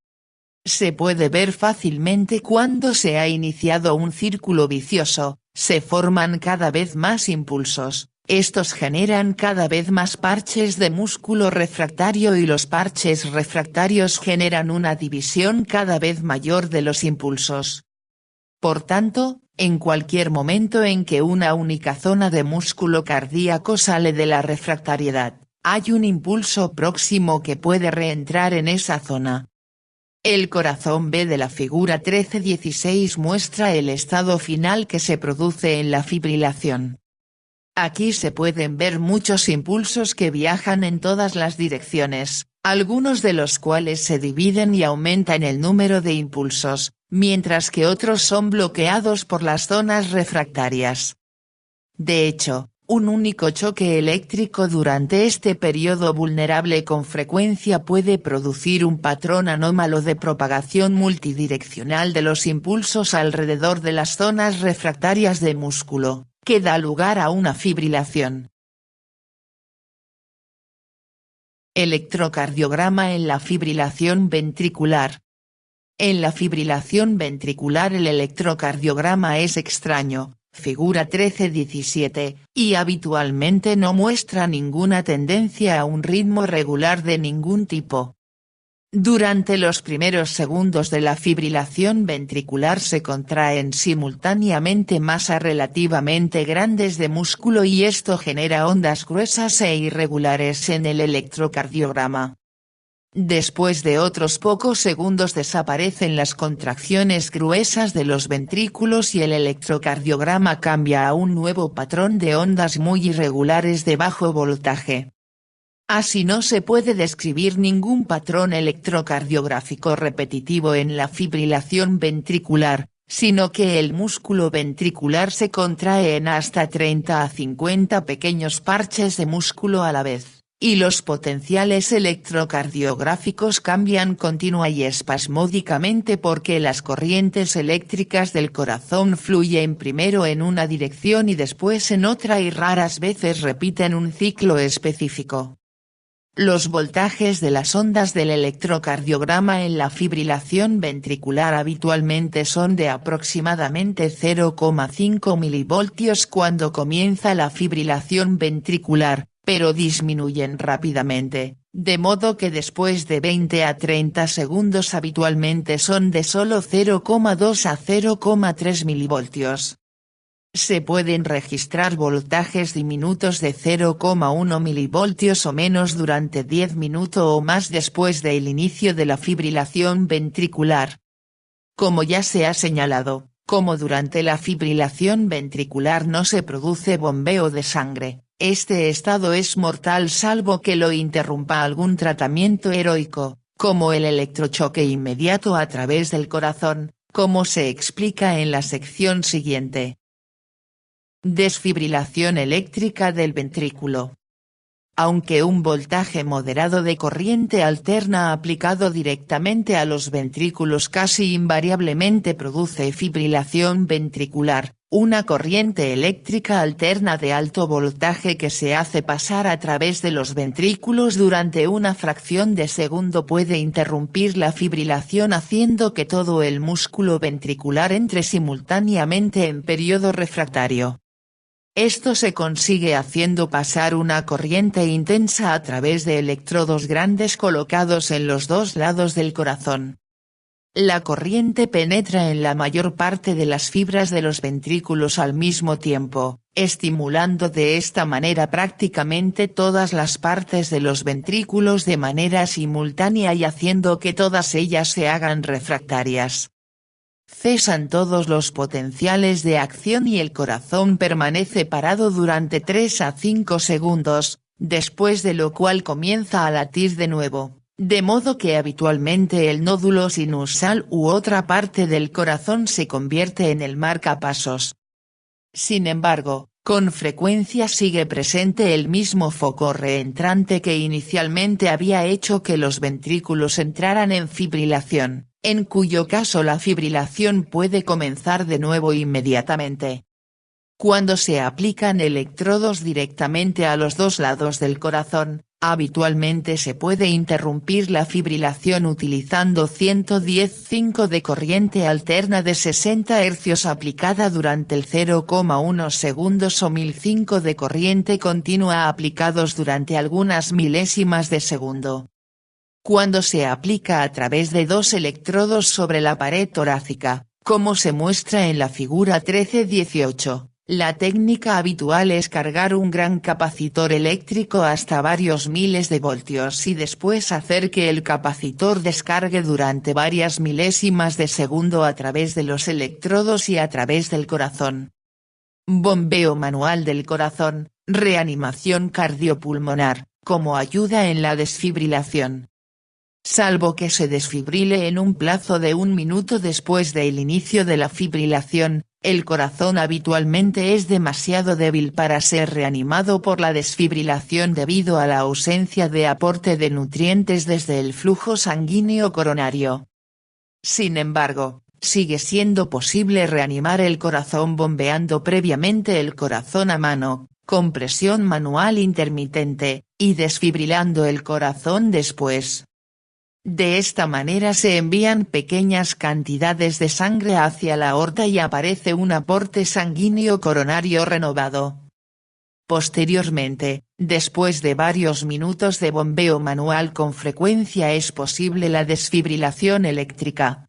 Se puede ver fácilmente cuando se ha iniciado un círculo vicioso, se forman cada vez más impulsos, estos generan cada vez más parches de músculo refractario y los parches refractarios generan una división cada vez mayor de los impulsos. Por tanto, en cualquier momento en que una única zona de músculo cardíaco sale de la refractariedad, hay un impulso próximo que puede reentrar en esa zona. El corazón B de la figura 13-16 muestra el estado final que se produce en la fibrilación. Aquí se pueden ver muchos impulsos que viajan en todas las direcciones, algunos de los cuales se dividen y aumentan el número de impulsos, mientras que otros son bloqueados por las zonas refractarias. De hecho, un único choque eléctrico durante este periodo vulnerable con frecuencia puede producir un patrón anómalo de propagación multidireccional de los impulsos alrededor de las zonas refractarias de músculo, que da lugar a una fibrilación. Electrocardiograma en la fibrilación ventricular. En la fibrilación ventricular el electrocardiograma es extraño, figura 13-17, y habitualmente no muestra ninguna tendencia a un ritmo regular de ningún tipo. Durante los primeros segundos de la fibrilación ventricular se contraen simultáneamente masas relativamente grandes de músculo y esto genera ondas gruesas e irregulares en el electrocardiograma. Después de otros pocos segundos desaparecen las contracciones gruesas de los ventrículos y el electrocardiograma cambia a un nuevo patrón de ondas muy irregulares de bajo voltaje. Así no se puede describir ningún patrón electrocardiográfico repetitivo en la fibrilación ventricular, sino que el músculo ventricular se contrae en hasta 30 a 50 pequeños parches de músculo a la vez, y los potenciales electrocardiográficos cambian continua y espasmódicamente porque las corrientes eléctricas del corazón fluyen primero en una dirección y después en otra y raras veces repiten un ciclo específico. Los voltajes de las ondas del electrocardiograma en la fibrilación ventricular habitualmente son de aproximadamente 0,5 milivoltios cuando comienza la fibrilación ventricular, pero disminuyen rápidamente, de modo que después de 20 a 30 segundos habitualmente son de solo 0,2 a 0,3 milivoltios. Se pueden registrar voltajes diminutos de 0,1 milivoltios o menos durante 10 minutos o más después del inicio de la fibrilación ventricular. Como ya se ha señalado, como durante la fibrilación ventricular no se produce bombeo de sangre, este estado es mortal salvo que lo interrumpa algún tratamiento heroico, como el electrochoque inmediato a través del corazón, como se explica en la sección siguiente. Desfibrilación eléctrica del ventrículo. Aunque un voltaje moderado de corriente alterna aplicado directamente a los ventrículos casi invariablemente produce fibrilación ventricular, una corriente eléctrica alterna de alto voltaje que se hace pasar a través de los ventrículos durante una fracción de segundo puede interrumpir la fibrilación haciendo que todo el músculo ventricular entre simultáneamente en periodo refractario. Esto se consigue haciendo pasar una corriente intensa a través de electrodos grandes colocados en los dos lados del corazón. La corriente penetra en la mayor parte de las fibras de los ventrículos al mismo tiempo, estimulando de esta manera prácticamente todas las partes de los ventrículos de manera simultánea y haciendo que todas ellas se hagan refractarias. Cesan todos los potenciales de acción y el corazón permanece parado durante 3 a 5 segundos, después de lo cual comienza a latir de nuevo, de modo que habitualmente el nódulo sinusal u otra parte del corazón se convierte en el marcapasos. Sin embargo, con frecuencia sigue presente el mismo foco reentrante que inicialmente había hecho que los ventrículos entraran en fibrilación, en cuyo caso la fibrilación puede comenzar de nuevo inmediatamente. Cuando se aplican electrodos directamente a los dos lados del corazón, habitualmente se puede interrumpir la fibrilación utilizando 110,5 de corriente alterna de 60 Hz aplicada durante el 0,1 segundos o 1005 de corriente continua aplicados durante algunas milésimas de segundo. Cuando se aplica a través de dos electrodos sobre la pared torácica, como se muestra en la figura 13-18. La técnica habitual es cargar un gran capacitor eléctrico hasta varios miles de voltios y después hacer que el capacitor descargue durante varias milésimas de segundo a través de los electrodos y a través del corazón. Bombeo manual del corazón, reanimación cardiopulmonar, como ayuda en la desfibrilación. Salvo que se desfibrile en un plazo de 1 minuto después del inicio de la fibrilación, el corazón habitualmente es demasiado débil para ser reanimado por la desfibrilación debido a la ausencia de aporte de nutrientes desde el flujo sanguíneo coronario. Sin embargo, sigue siendo posible reanimar el corazón bombeando previamente el corazón a mano, con presión manual intermitente, y desfibrilando el corazón después. De esta manera se envían pequeñas cantidades de sangre hacia la aorta y aparece un aporte sanguíneo coronario renovado. Posteriormente, después de varios minutos de bombeo manual con frecuencia es posible la desfibrilación eléctrica.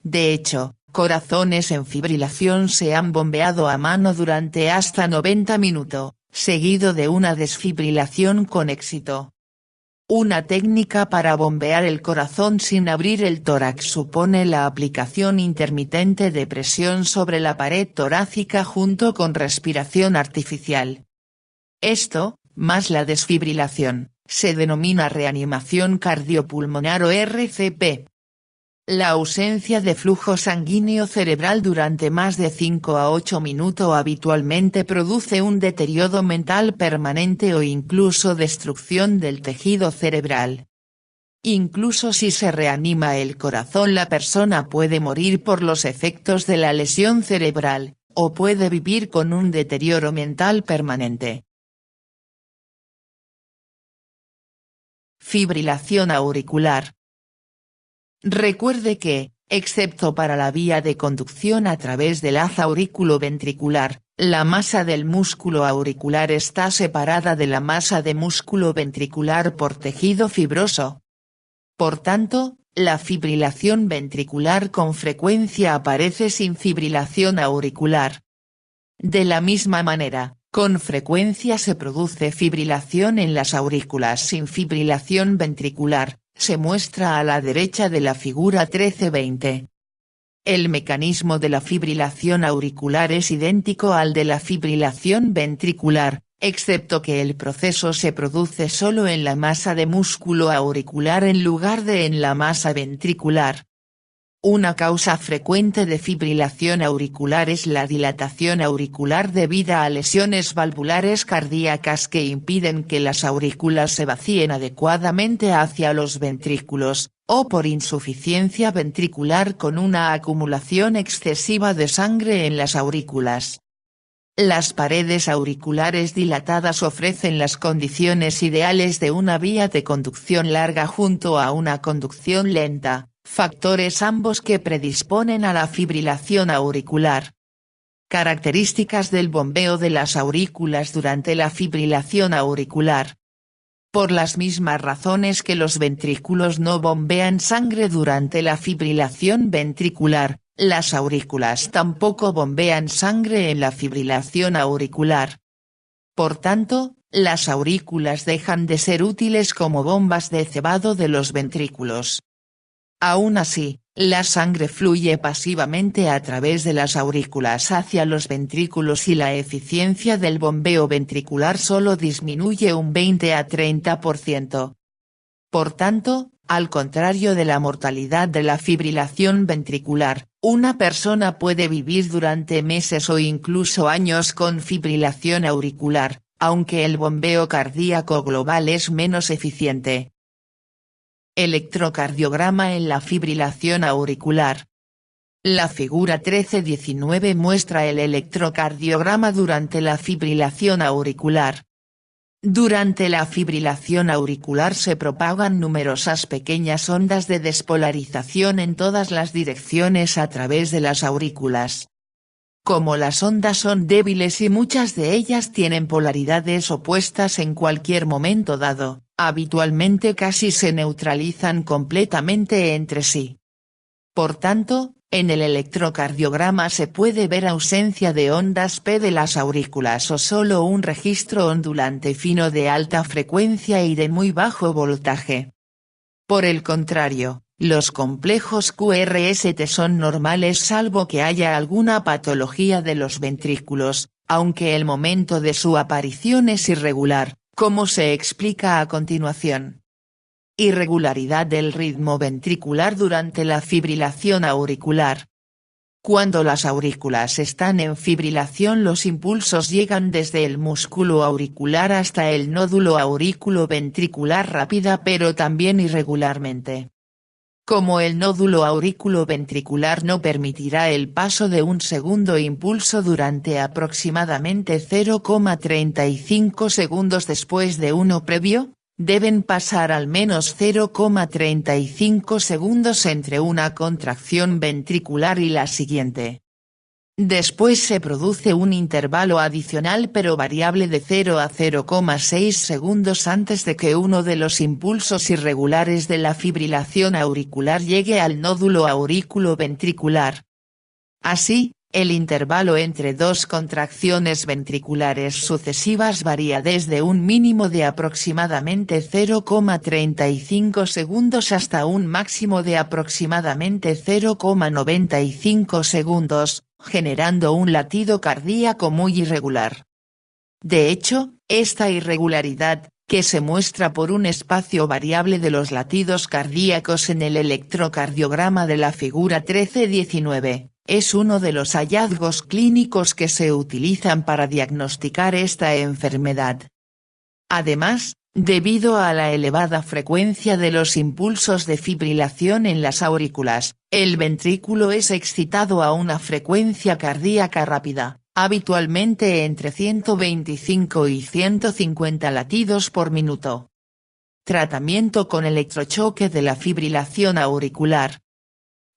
De hecho, corazones en fibrilación se han bombeado a mano durante hasta 90 minutos, seguido de una desfibrilación con éxito. Una técnica para bombear el corazón sin abrir el tórax supone la aplicación intermitente de presión sobre la pared torácica junto con respiración artificial. Esto, más la desfibrilación, se denomina reanimación cardiopulmonar o RCP. La ausencia de flujo sanguíneo cerebral durante más de 5 a 8 minutos habitualmente produce un deterioro mental permanente o incluso destrucción del tejido cerebral. Incluso si se reanima el corazón, la persona puede morir por los efectos de la lesión cerebral, o puede vivir con un deterioro mental permanente. Fibrilación auricular. Recuerde que, excepto para la vía de conducción a través del haz auriculoventricular, la masa del músculo auricular está separada de la masa de músculo ventricular por tejido fibroso. Por tanto, la fibrilación ventricular con frecuencia aparece sin fibrilación auricular. De la misma manera, con frecuencia se produce fibrilación en las aurículas sin fibrilación ventricular. Se muestra a la derecha de la figura 13-20. El mecanismo de la fibrilación auricular es idéntico al de la fibrilación ventricular, excepto que el proceso se produce solo en la masa de músculo auricular en lugar de en la masa ventricular. Una causa frecuente de fibrilación auricular es la dilatación auricular debida a lesiones valvulares cardíacas que impiden que las aurículas se vacíen adecuadamente hacia los ventrículos, o por insuficiencia ventricular con una acumulación excesiva de sangre en las aurículas. Las paredes auriculares dilatadas ofrecen las condiciones ideales de una vía de conducción larga junto a una conducción lenta. Factores ambos que predisponen a la fibrilación auricular. Características del bombeo de las aurículas durante la fibrilación auricular. Por las mismas razones que los ventrículos no bombean sangre durante la fibrilación ventricular, las aurículas tampoco bombean sangre en la fibrilación auricular. Por tanto, las aurículas dejan de ser útiles como bombas de cebado de los ventrículos. Aún así, la sangre fluye pasivamente a través de las aurículas hacia los ventrículos y la eficiencia del bombeo ventricular solo disminuye un 20 a 30%. Por tanto, al contrario de la mortalidad de la fibrilación ventricular, una persona puede vivir durante meses o incluso años con fibrilación auricular, aunque el bombeo cardíaco global es menos eficiente. Electrocardiograma en la fibrilación auricular. La figura 13-19 muestra el electrocardiograma durante la fibrilación auricular. Durante la fibrilación auricular se propagan numerosas pequeñas ondas de despolarización en todas las direcciones a través de las aurículas. Como las ondas son débiles y muchas de ellas tienen polaridades opuestas en cualquier momento dado, habitualmente casi se neutralizan completamente entre sí. Por tanto, en el electrocardiograma se puede ver ausencia de ondas P de las aurículas o solo un registro ondulante fino de alta frecuencia y de muy bajo voltaje. Por el contrario, los complejos QRST son normales salvo que haya alguna patología de los ventrículos, aunque el momento de su aparición es irregular, como se explica a continuación. Irregularidad del ritmo ventricular durante la fibrilación auricular. Cuando las aurículas están en fibrilación, los impulsos llegan desde el músculo auricular hasta el nódulo auriculoventricular rápida pero también irregularmente. Como el nódulo auriculoventricular no permitirá el paso de un segundo impulso durante aproximadamente 0,35 segundos después de uno previo, deben pasar al menos 0,35 segundos entre una contracción ventricular y la siguiente. Después se produce un intervalo adicional pero variable de 0 a 0,6 segundos antes de que uno de los impulsos irregulares de la fibrilación auricular llegue al nódulo auriculoventricular. Así, El intervalo entre dos contracciones ventriculares sucesivas varía desde un mínimo de aproximadamente 0,35 segundos hasta un máximo de aproximadamente 0,95 segundos, generando un latido cardíaco muy irregular. De hecho, esta irregularidad, que se muestra por un espacio variable de los latidos cardíacos en el electrocardiograma de la figura 13-19, es uno de los hallazgos clínicos que se utilizan para diagnosticar esta enfermedad. Además, debido a la elevada frecuencia de los impulsos de fibrilación en las aurículas, el ventrículo es excitado a una frecuencia cardíaca rápida, habitualmente entre 125 y 150 latidos por minuto. Tratamiento con electrochoque de la fibrilación auricular.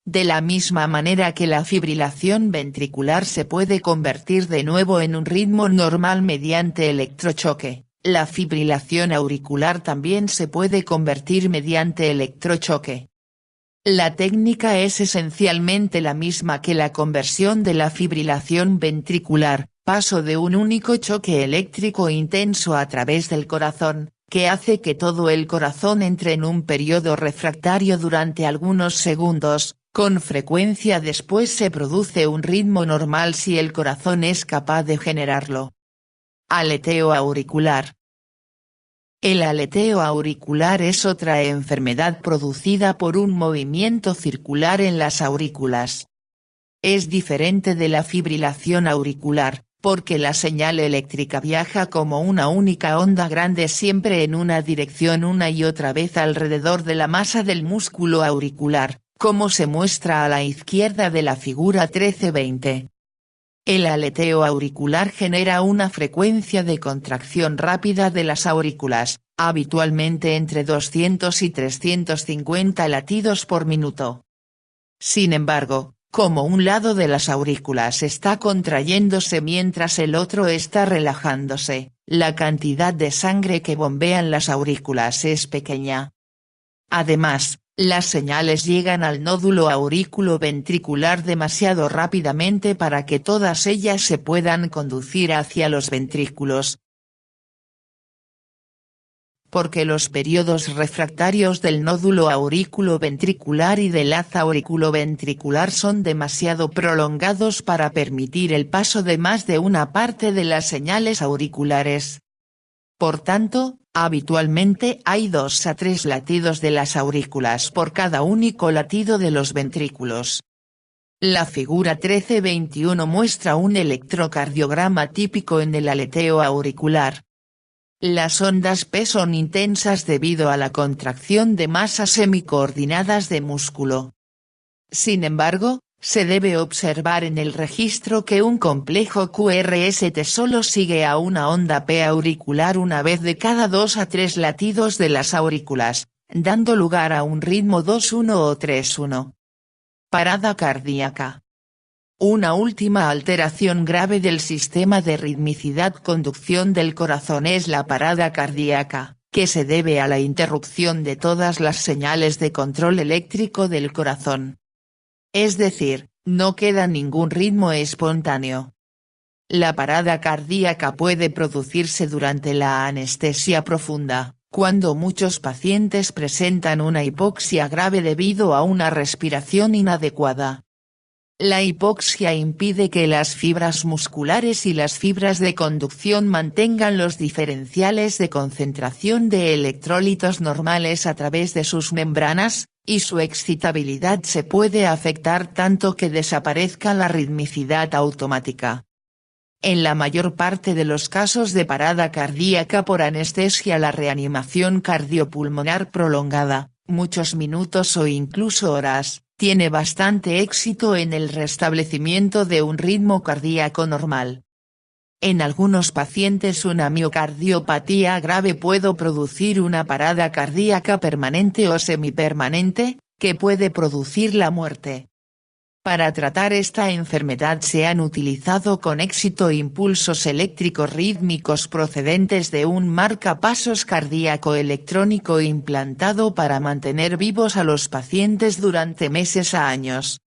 De la misma manera que la fibrilación ventricular se puede convertir de nuevo en un ritmo normal mediante electrochoque, la fibrilación auricular también se puede convertir mediante electrochoque. La técnica es esencialmente la misma que la conversión de la fibrilación ventricular, paso de un único choque eléctrico intenso a través del corazón, que hace que todo el corazón entre en un periodo refractario durante algunos segundos. Con frecuencia después se produce un ritmo normal si el corazón es capaz de generarlo. Aleteo auricular. El aleteo auricular es otra enfermedad producida por un movimiento circular en las aurículas. Es diferente de la fibrilación auricular, porque la señal eléctrica viaja como una única onda grande siempre en una dirección una y otra vez alrededor de la masa del músculo auricular, como se muestra a la izquierda de la figura 13-20. El aleteo auricular genera una frecuencia de contracción rápida de las aurículas, habitualmente entre 200 y 350 latidos por minuto. Sin embargo, como un lado de las aurículas está contrayéndose mientras el otro está relajándose, la cantidad de sangre que bombean las aurículas es pequeña. Además, las señales llegan al nódulo auriculoventricular demasiado rápidamente para que todas ellas se puedan conducir hacia los ventrículos. Porque los periodos refractarios del nódulo auriculoventricular y del haz auriculoventricular son demasiado prolongados para permitir el paso de más de una parte de las señales auriculares. Por tanto, habitualmente hay 2 a 3 latidos de las aurículas por cada único latido de los ventrículos. La figura 13-21 muestra un electrocardiograma típico en el aleteo auricular. Las ondas P son intensas debido a la contracción de masas semicoordinadas de músculo. Sin embargo, se debe observar en el registro que un complejo QRST solo sigue a una onda P auricular una vez de cada 2 a 3 latidos de las aurículas, dando lugar a un ritmo 2-1 o 3-1. Parada cardíaca. Una última alteración grave del sistema de ritmicidad-conducción del corazón es la parada cardíaca, que se debe a la interrupción de todas las señales de control eléctrico del corazón. Es decir, no queda ningún ritmo espontáneo. La parada cardíaca puede producirse durante la anestesia profunda, cuando muchos pacientes presentan una hipoxia grave debido a una respiración inadecuada. La hipoxia impide que las fibras musculares y las fibras de conducción mantengan los diferenciales de concentración de electrolitos normales a través de sus membranas, y su excitabilidad se puede afectar tanto que desaparezca la ritmicidad automática. En la mayor parte de los casos de parada cardíaca por anestesia, la reanimación cardiopulmonar prolongada, muchos minutos o incluso horas, tiene bastante éxito en el restablecimiento de un ritmo cardíaco normal. En algunos pacientes una miocardiopatía grave puede producir una parada cardíaca permanente o semipermanente, que puede producir la muerte. Para tratar esta enfermedad se han utilizado con éxito impulsos eléctricos rítmicos procedentes de un marcapasos cardíaco electrónico implantado para mantener vivos a los pacientes durante meses a años.